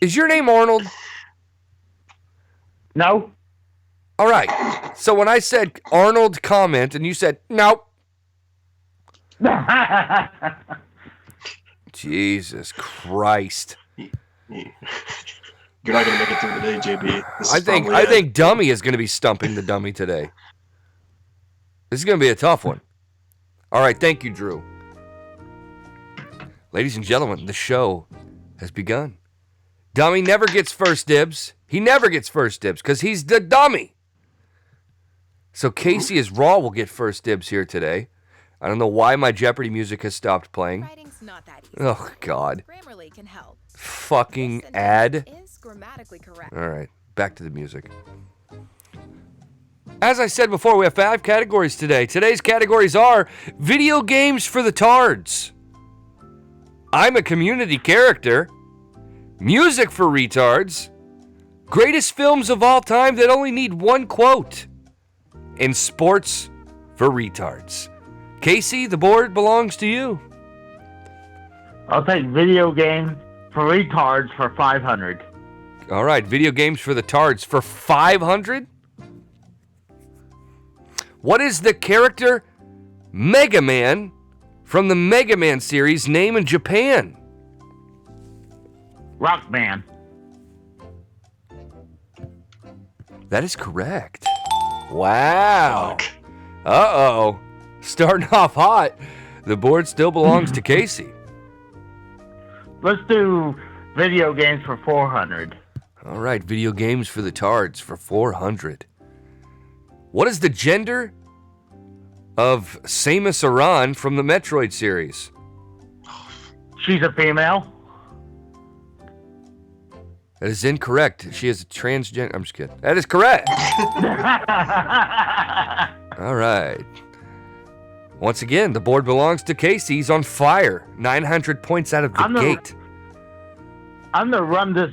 Is your name Arnold? No. All right. So when I said Arnold comment and you said nope. Jesus Christ. You're not going to make it through today, JB. I think Dummy is going to be stumping the dummy today. This is going to be a tough one. All right. Thank you, Drew. Ladies and gentlemen, the show has begun. Dummy never gets first dibs. He never gets first dibs because he's the dummy. So Casey as Raw will get first dibs here today. I don't know why my Jeopardy music has stopped playing. Writing's not that easy. Oh, God. Grammarly can help. Fucking ad. Is grammatically correct. All right, back to the music. As I said before, we have 5 categories today. Today's categories are video games for the tards. I'm a community character. Music for retards. Greatest films of all time that only need one quote. And sports for retards. Casey, the board belongs to you. I'll take video games for retards for 500. All right, video games for the tards for 500? What is the character Mega Man from the Mega Man series name in Japan? Rockman. That is correct. Wow. Uh-oh. Starting off hot. The board still belongs to Casey. Let's do video games for 400. All right, video games for the tards for 400. What is the gender of Samus Aran from the Metroid series? She's a female. That is incorrect. She is a transgender. I'm just kidding. That is correct. All right. Once again, the board belongs to Casey. He's on fire. 900 points out of the gate. I'm going to run this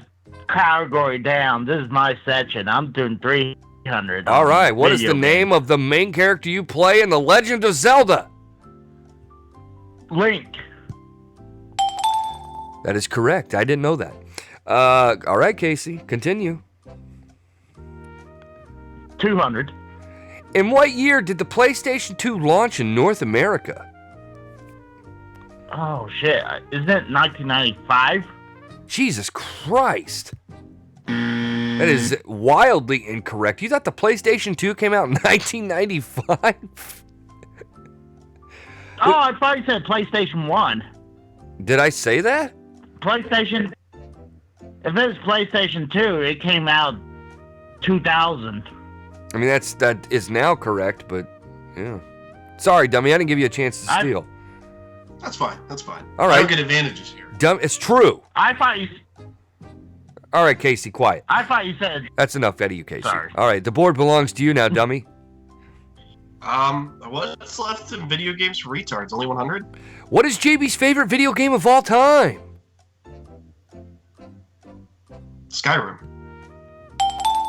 category down. This is my section. I'm doing 300. All right. What is the name of the main character you play in The Legend of Zelda? Link. That is correct. I didn't know that. All right, Casey. Continue. 200. In what year did the PlayStation 2 launch in North America? Oh, shit. Isn't it 1995? Jesus Christ. That is wildly incorrect. You thought the PlayStation 2 came out in 1995? Oh, I thought you said PlayStation 1. Did I say that? PlayStation... If it's PlayStation 2, it came out 2000. I mean, that is now correct, but yeah. Sorry, dummy. I didn't give you a chance to steal. That's fine. That's fine. All right. I don't get advantages here. It's true. I thought you... All right, Casey, quiet. I thought you said... That's enough out of you, Casey. Sorry. All right, the board belongs to you now, dummy. What's left in video games for retards? Only 100? What is JB's favorite video game of all time? Skyrim.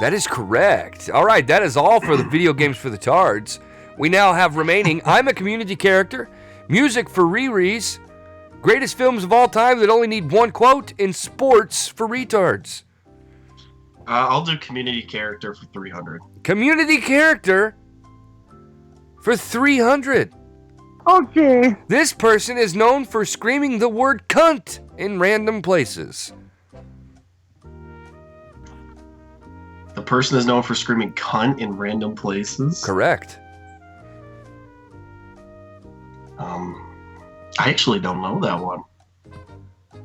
That is correct. All right, that is all for the video games for the tards. We now have remaining I'm a community character, music for Riri's, greatest films of all time that only need one quote, and sports for retards. I'll do community character for 300. Community character for 300. Okay. This person is known for screaming the word cunt in random places. The person is known for screaming cunt in random places? Correct. I actually don't know that one.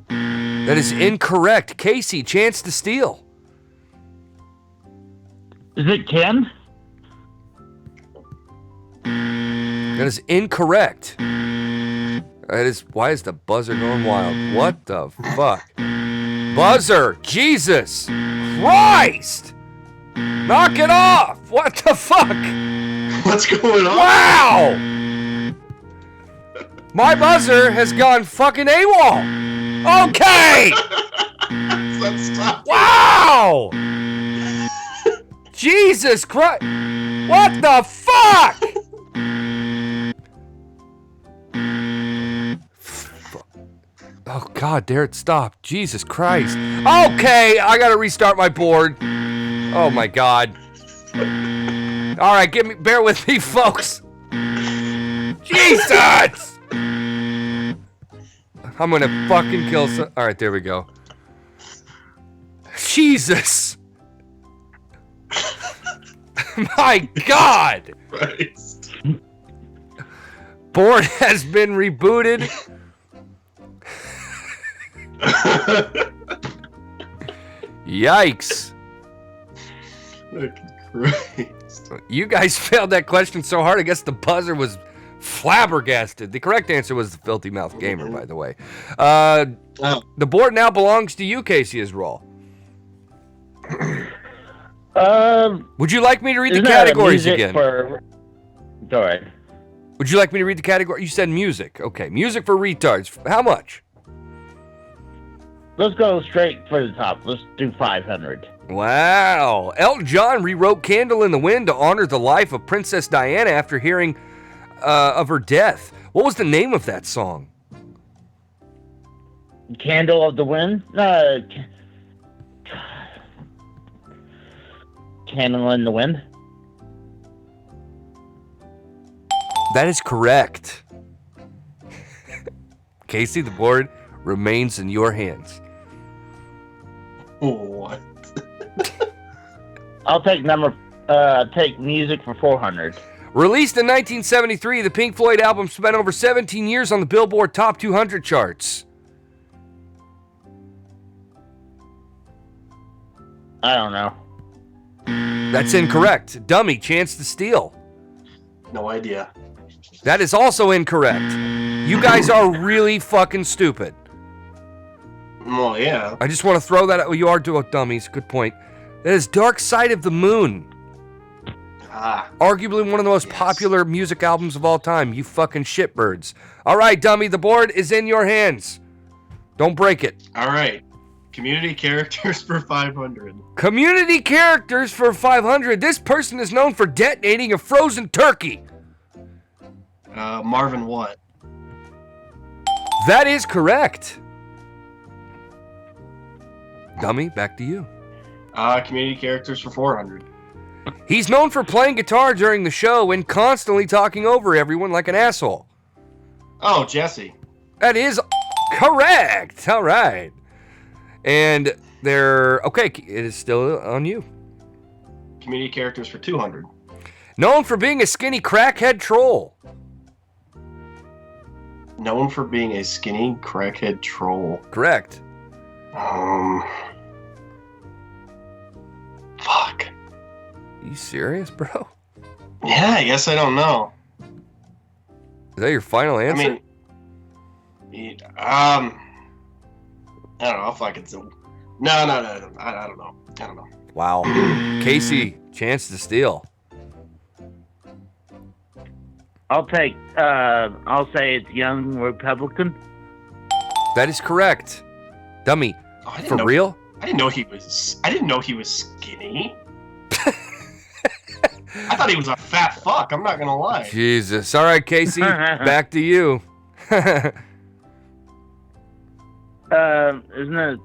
That is incorrect. Casey, chance to steal. Is it Ken? That is incorrect. That is. Why is the buzzer going wild? What the fuck? Buzzer! Jesus Christ! Knock it off! What the fuck? What's going on? Wow! My buzzer has gone fucking AWOL! Okay! Stop. Wow! Jesus Christ! What the fuck? Oh God, dare it stop. Jesus Christ. Okay, I gotta restart my board. Oh my God. Alright, bear with me, folks. Jesus! I'm gonna fucking kill some. Alright, there we go. Jesus! My God! Christ. Board has been rebooted. Yikes. Christ. You guys failed that question so hard, I guess the buzzer was flabbergasted. The correct answer was the Filthy Mouth Gamer, by the way. The board now belongs to you, Casey Israel. Would you like me to read the categories again? Go ahead. Would you like me to read the category? You said music. Okay, music for retards. How much? Let's go straight for the top. Let's do 500. Wow. Elton John rewrote Candle in the Wind to honor the life of Princess Diana after hearing of her death. What was the name of that song? Candle of the Wind? Candle in the Wind? That is correct. Casey, the board remains in your hands. What? I'll take number Take music for 400. Released in 1973, the Pink Floyd album spent over 17 years on the Billboard Top 200 charts. I don't know. That's incorrect. Dummy, chance to steal. No idea. That is also incorrect. You guys are really fucking stupid. Well, yeah. I just want to throw that out. You are doing dummies. Good point. That is Dark Side of the Moon. Arguably one of the most popular music albums of all time. You fucking shitbirds. All right, dummy, the board is in your hands. Don't break it. All right. Community characters for 500. Community characters for 500. This person is known for detonating a frozen turkey. Marvin what? That is correct. Dummy, back to you. Community characters for 400. He's known for playing guitar during the show and constantly talking over everyone like an asshole. Oh, Jesse. That is correct. All right. And they're... Okay, it is still on you. Community characters for 200. Known for being a skinny crackhead troll. Known for being a skinny crackhead troll. Correct. Fuck. You serious, bro? Yeah, I guess I don't know. Is that your final answer? I mean, I don't know if I could. No. I don't know. I don't know. Wow. Casey, chance to steal. I'll say it's Young Republican. That is correct. Dummy, for real? I didn't know he was skinny. I thought he was a fat fuck. I'm not gonna lie. Jesus. All right, Casey, back to you. Isn't it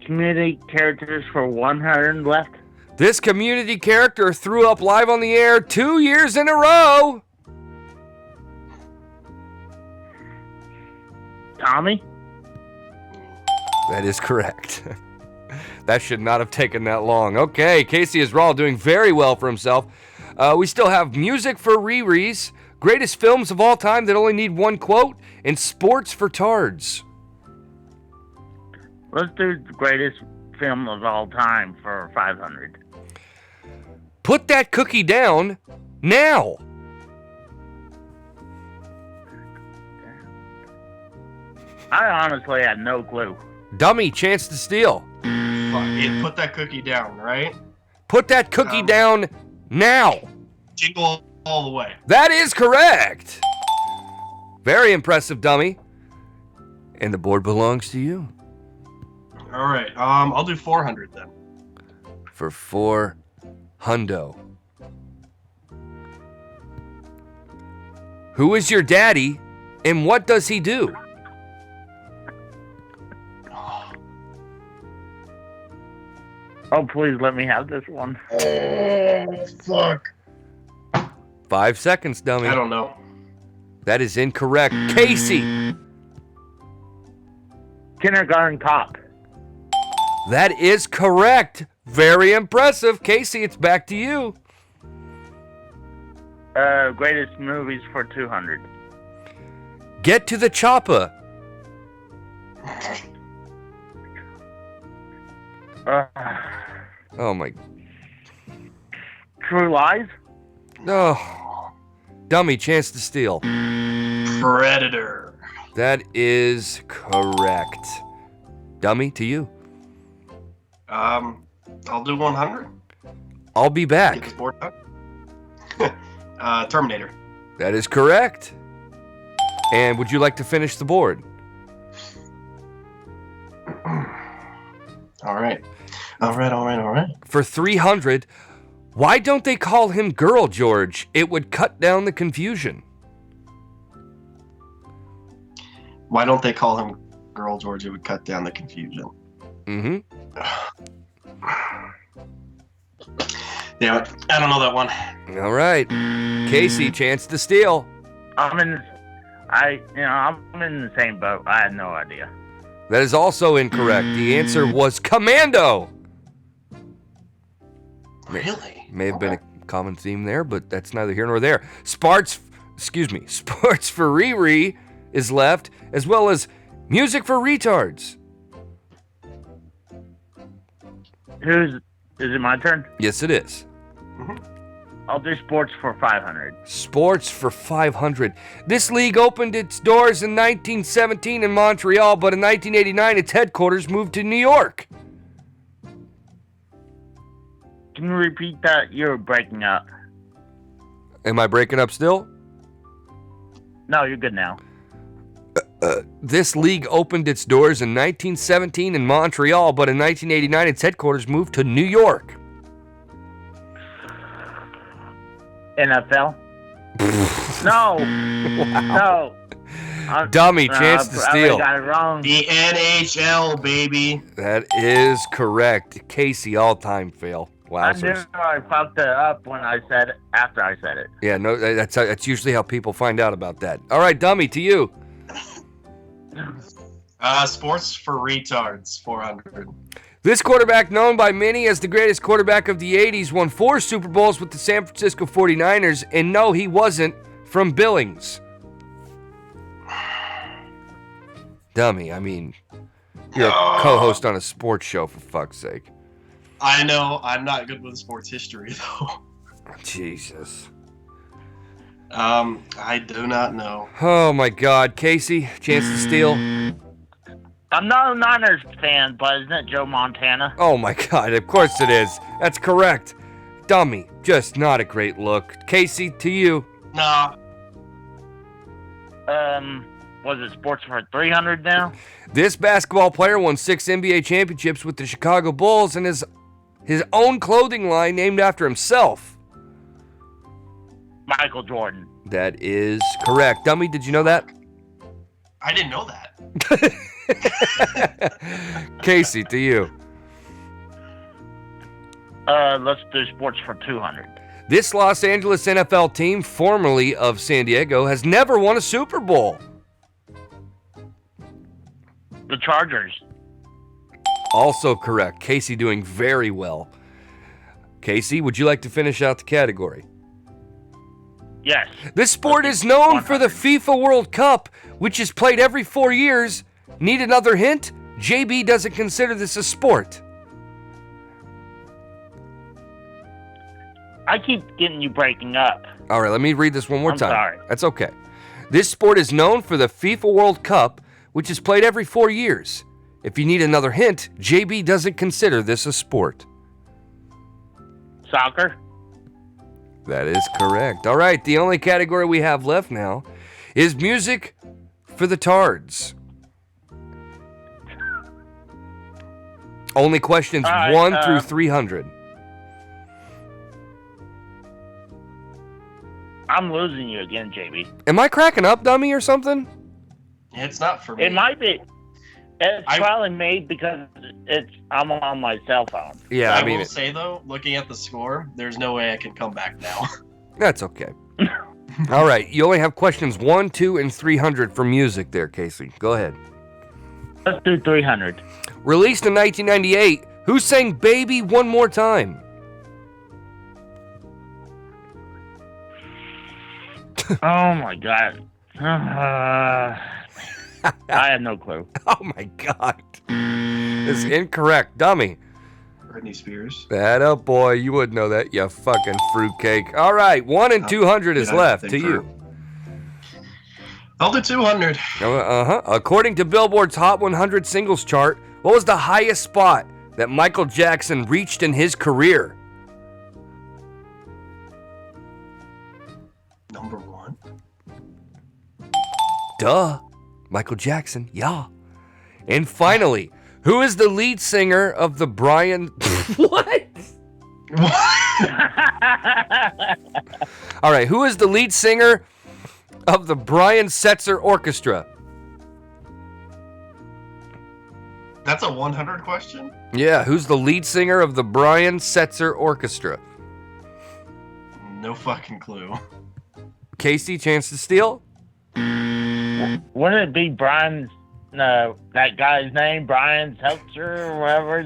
community characters for 100 left? This community character threw up live on the air 2 years in a row. Tommy? That is correct. That should not have taken that long. Okay, Casey is raw, doing very well for himself. We still have music for Riri's, greatest films of all time that only need one quote, and sports for tards. Let's do the greatest film of all time for 500. Put that cookie down now. I honestly had no clue. Dummy, chance to steal. Put that cookie down, right? Put that cookie down now. Jingle all the way. That is correct. Very impressive, dummy. And the board belongs to you. All right. I'll do 400 then. For 400. Who is your daddy, and what does he do? Oh, please let me have this one. Oh, fuck. 5 seconds, dummy. I don't know. That is incorrect. Casey. Kindergarten Cop. That is correct. Very impressive. Casey, it's back to you. Greatest movies for 200. Get to the chopper. Oh my. True Lies? No. Dummy, chance to steal. Predator. That is correct. Dummy, to you. I'll do 100. I'll be back. Get this board up. Terminator. That is correct. And would you like to finish the board? All right. All right. For 300, why don't they call him Girl George? It would cut down the confusion. Why don't they call him Girl George? It would cut down the confusion. Mm-hmm. Yeah, I don't know that one. All right. Casey, chance to steal. I'm in the same boat. I had no idea. That is also incorrect. The answer was Commando. Really? May have been a common theme there, but that's neither here nor there. Sports for Riri is left, as well as music for retards. Is it my turn? Yes, it is. I'll do sports for 500. Sports for 500. This league opened its doors in 1917 in Montreal, but in 1989 its headquarters moved to New York. Can you repeat that? You're breaking up. Am I breaking up still? No, you're good now. This league opened its doors in 1917 in Montreal, but in 1989 its headquarters moved to New York. NFL? No. Wow. No. Dummy, chance to steal. I got it wrong. The NHL, baby. That is correct. Casey, all-time fail. I knew Wowzers. I fucked it up when I said it, after I said it. Yeah, no, that's usually how people find out about that. All right, Dummy, to you. Sports for retards, 400. This quarterback, known by many as the greatest quarterback of the 80s, won 4 Super Bowls with the San Francisco 49ers, and no, he wasn't from Billings. Dummy, I mean, you're a co-host on a sports show, for fuck's sake. I know. I'm not good with sports history, though. Jesus. I do not know. Oh, my God. Casey, chance to steal? I'm not a Niners fan, but isn't it Joe Montana? Oh, my God. Of course it is. That's correct. Dummy, just not a great look. Casey, to you. Nah. Was it sports for 300 now? This basketball player won 6 NBA championships with the Chicago Bulls and his own clothing line named after himself. Michael Jordan. That is correct. Dummy, did you know that? I didn't know that. Casey, to you. Let's do sports for 200. This Los Angeles NFL team, formerly of San Diego, has never won a Super Bowl. The Chargers. Also correct. Casey doing very well. Casey, would you like to finish out the category? Yes. This sport is known for the FIFA World Cup, which is played every 4 years. Need another hint? JB doesn't consider this a sport. I keep getting you breaking up. All right, let me read this one more time. Sorry. That's okay. This sport is known for the FIFA World Cup, which is played every 4 years. If you need another hint, JB doesn't consider this a sport. Soccer? That is correct. All right, the only category we have left now is music for the tards. Only questions 1 through 300. I'm losing you again, JB. Am I cracking up, dummy, or something? It's not for me. It might be. It's probably made because I'm on my cell phone. Yeah, I mean, will say though, looking at the score, there's no way I can come back now. That's okay. All right, you only have questions 1, 2, and 300 for music there, Casey. Go ahead. Let's do 300. Released in 1998, who sang Baby One More Time? Oh my God. I have no clue. Oh my God. It's incorrect, dummy. Britney Spears. That up, boy. You would know that, you fucking fruitcake. All right, 1 and 200 is left to you. I'll do 200. According to Billboard's Hot 100 singles chart, what was the highest spot that Michael Jackson reached in his career? Number 1. Duh. Michael Jackson, yeah. And finally, who is the lead singer of the Brian... What? All right, who is the lead singer of the Brian Setzer Orchestra? That's a 100 question? Yeah, who's the lead singer of the Brian Setzer Orchestra? No fucking clue. Casey, chance to steal? Wouldn't it be Brian No, that guy's name, Brian Seltzer, or whatever.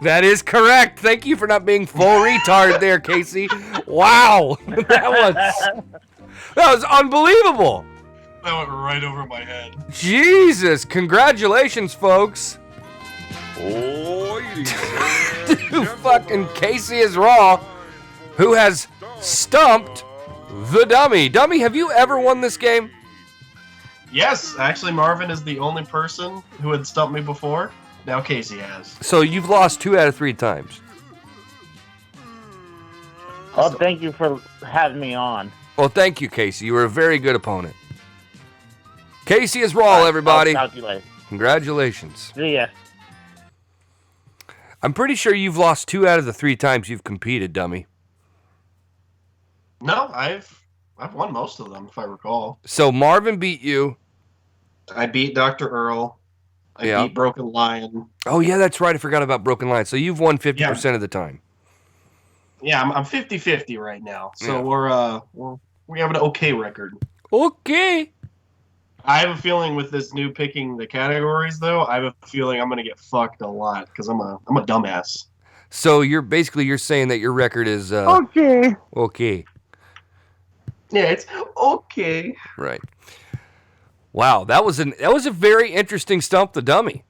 That is correct. Thank you for not being full retard there, Casey. Wow. That was unbelievable. That went right over my head. Jesus. Congratulations, folks. Ladies To fucking Casey is Raw, who has stumped the dummy. Dummy, have you ever won this game? Yes, actually, Marvin is the only person who had stumped me before. Now Casey has. So you've lost 2 out of 3 times. Oh, thank you for having me on. Well, thank you, Casey. You were a very good opponent. Casey is Raw, everybody. I'll talk to you later. Congratulations. See ya. I'm pretty sure you've lost 2 out of the 3 times you've competed, dummy. No, I've won most of them, if I recall. So Marvin beat you. I beat Dr. Earl. I beat Broken Lion. Oh, yeah, that's right. I forgot about Broken Lion. So you've won 50% of the time. Yeah, I'm 50-50 right now. So we have an okay record. Okay. I have a feeling with this new picking the categories, though, I have a feeling I'm going to get fucked a lot because I'm a dumbass. So you're saying that your record is okay. Okay. Yeah, it's okay. Right. Wow, that was a very interesting Stump the Dummy.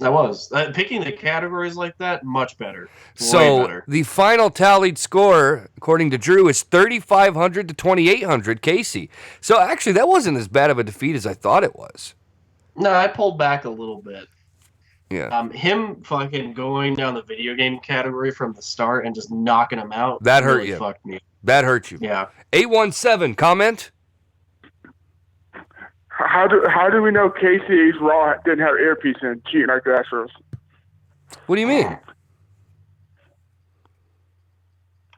That was. Picking the categories like that, much better. So way better. the final tallied score, according to Drew, is 3,500 to 2,800, Casey. So actually, that wasn't as bad of a defeat as I thought it was. No, I pulled back a little bit. Yeah. Him fucking going down the video game category from the start and just knocking him out. That hurt really you. Fucked me. That hurt you. Yeah. 817, comment? How do we know Casey's Raw didn't have earpiece in cheating like the Astros? What do you mean?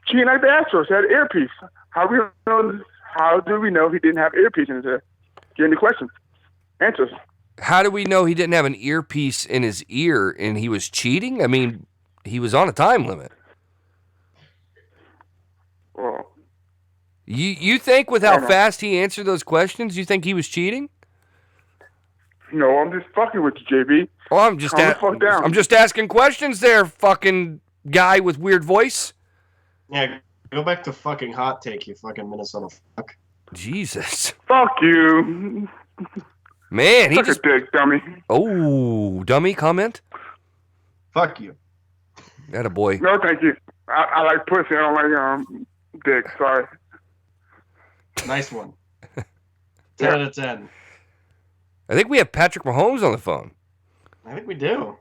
Cheating like the Astros had earpiece. How do we know he didn't have earpiece in his ear? Do you have any questions? Answers. How do we know he didn't have an earpiece in his ear and he was cheating? I mean, he was on a time limit. Well, You think with how fast he answered those questions, you think he was cheating? No, I'm just fucking with you, JB. Oh, I'm just asking questions there, fucking guy with weird voice. Yeah, go back to fucking hot take, you fucking Minnesota fuck. Jesus. Fuck you. Man, he Suck just... a dick, dummy. Oh, dummy comment? Fuck you. Attaboy. No, thank you. I like pussy. I don't like dick. Sorry. Nice one. 10 out of 10. I think we have Patrick Mahomes on the phone. I think we do.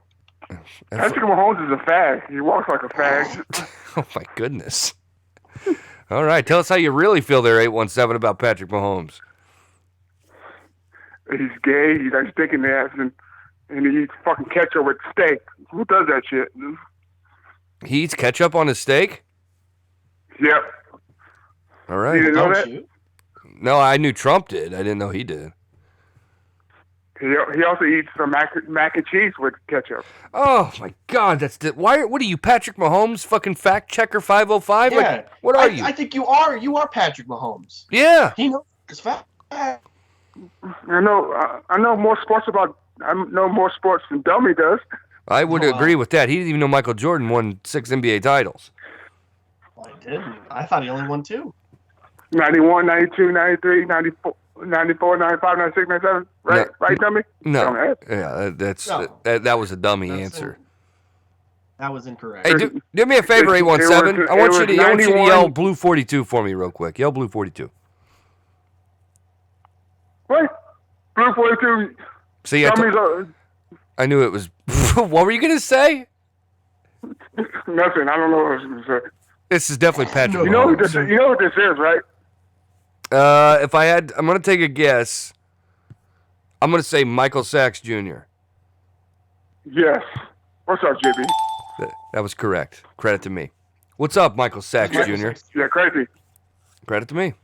Patrick Mahomes is a fag. He walks like a fag. Oh, my goodness. All right, tell us how you really feel there, 817, about Patrick Mahomes. He's gay. He likes dick in the ass, and he eats fucking ketchup with steak. Who does that shit? He eats ketchup on his steak? Yep. All right. You didn't know that? No, I knew Trump did. I didn't know he did. He also eats some mac and cheese with ketchup. Oh my God, why? What are you, Patrick Mahomes, fucking fact checker 505? Yeah. Like, what are you? I think you are. You are Patrick Mahomes. Yeah. He knows his fact. I know more sports than Dummy does. I would agree with that. He didn't even know Michael Jordan won 6 NBA titles. I didn't. I thought he only won 2. 91, 92, 93, 94, 95, 96, 97. Right, No, right, Dummy? No. Yeah, that was a dummy answer. That was incorrect. Hey, do me a favor, 817. I want you to yell Blue 42 for me real quick. Yell Blue 42. What? Blue 42. See, I knew it was. What were you going to say? Nothing. I don't know what I was going to say. This is definitely Patrick You know what Mahomes. this is, right? I'm going to take a guess. I'm going to say Michael Sachs Jr. Yes. What's up, JB? That was correct. Credit to me. What's up, Michael Sachs Jr.? Yeah, crazy. Credit to me.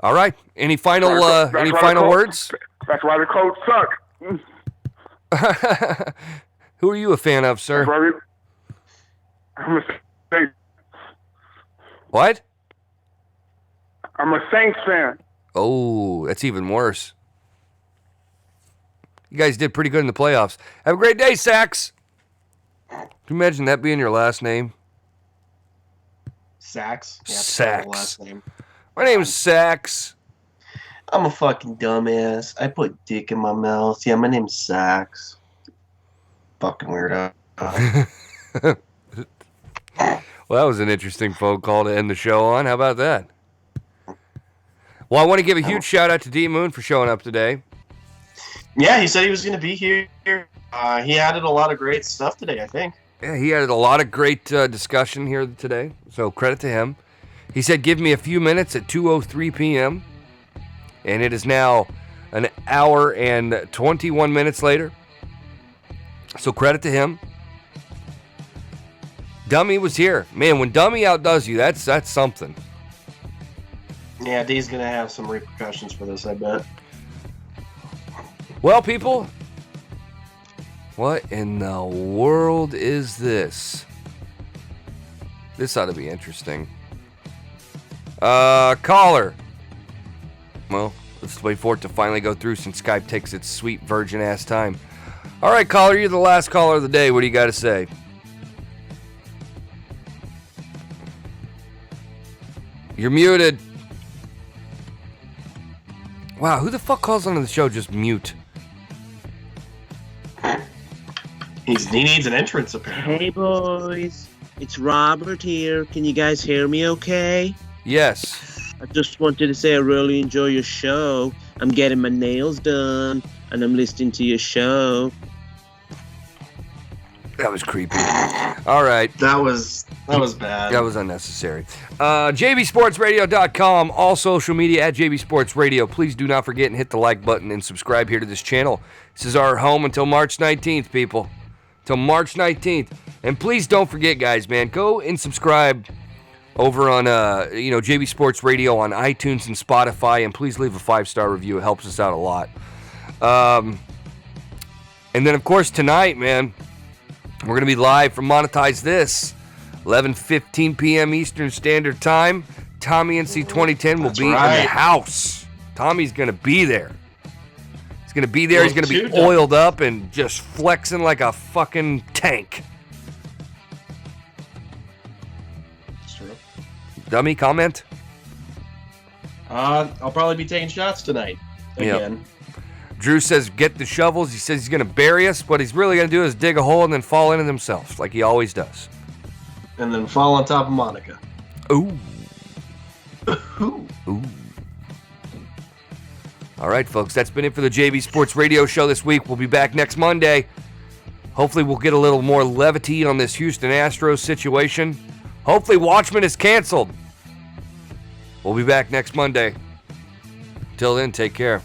All right. Any final words? That's why the Colts suck. Who are you a fan of, sir? I'm a Saints. What? I'm a Saints fan. Oh, that's even worse. You guys did pretty good in the playoffs. Have a great day, Sax. Can you imagine that being your last name? Sax? Yeah, Sax. last name. My name's Sax. I'm a fucking dumbass. I put dick in my mouth. Yeah, my name's Sax. Fucking weirdo. Well, that was an interesting phone call to end the show on. How about that? Well, I want to give a huge shout out to D Moon for showing up today. Yeah, he said he was going to be here. He added a lot of great stuff today, I think. Yeah, he added a lot of great discussion here today, so credit to him. He said, give me a few minutes at 2:03 p.m., and it is now an hour and 21 minutes later, so credit to him. Dummy was here. Man, when Dummy outdoes you, that's something. Yeah, D's going to have some repercussions for this, I bet. Well, people, what in the world is this? This ought to be interesting. Caller. Well, let's wait for it to finally go through since Skype takes its sweet virgin-ass time. All right, caller, you're the last caller of the day. What do you got to say? You're muted. Wow, who the fuck calls onto the show just mute? He needs an entrance, apparently. Hey, boys. It's Robert here. Can you guys hear me okay? Yes. I just wanted to say I really enjoy your show. I'm getting my nails done, and I'm listening to your show. That was creepy. All right. That was bad. That was unnecessary. JBSportsRadio.com, all social media at JBSportsRadio. Please do not forget and hit the like button and subscribe here to this channel. This is our home until March 19th, people. Till March 19th. And please don't forget, guys, man, go and subscribe over on JB Sports Radio on iTunes and Spotify, and please leave a 5-star review. It helps us out a lot. And then, of course, tonight, man, we're going to be live from Monetize This, 11:15 p.m. Eastern Standard Time. Tommy NC 2010 will be in the house. Tommy's going to be there. He's going to be there. He's going to be oiled up and just flexing like a fucking tank. It's true. Dummy, comment? I'll probably be taking shots tonight. Again. Yep. Drew says, get the shovels. He says he's going to bury us. What he's really going to do is dig a hole and then fall into himself, like he always does. And then fall on top of Monica. Ooh. Ooh. All right, folks. That's been it for the JB Sports Radio Show this week. We'll be back next Monday. Hopefully we'll get a little more levity on this Houston Astros situation. Hopefully Watchmen is canceled. We'll be back next Monday. Till then, take care.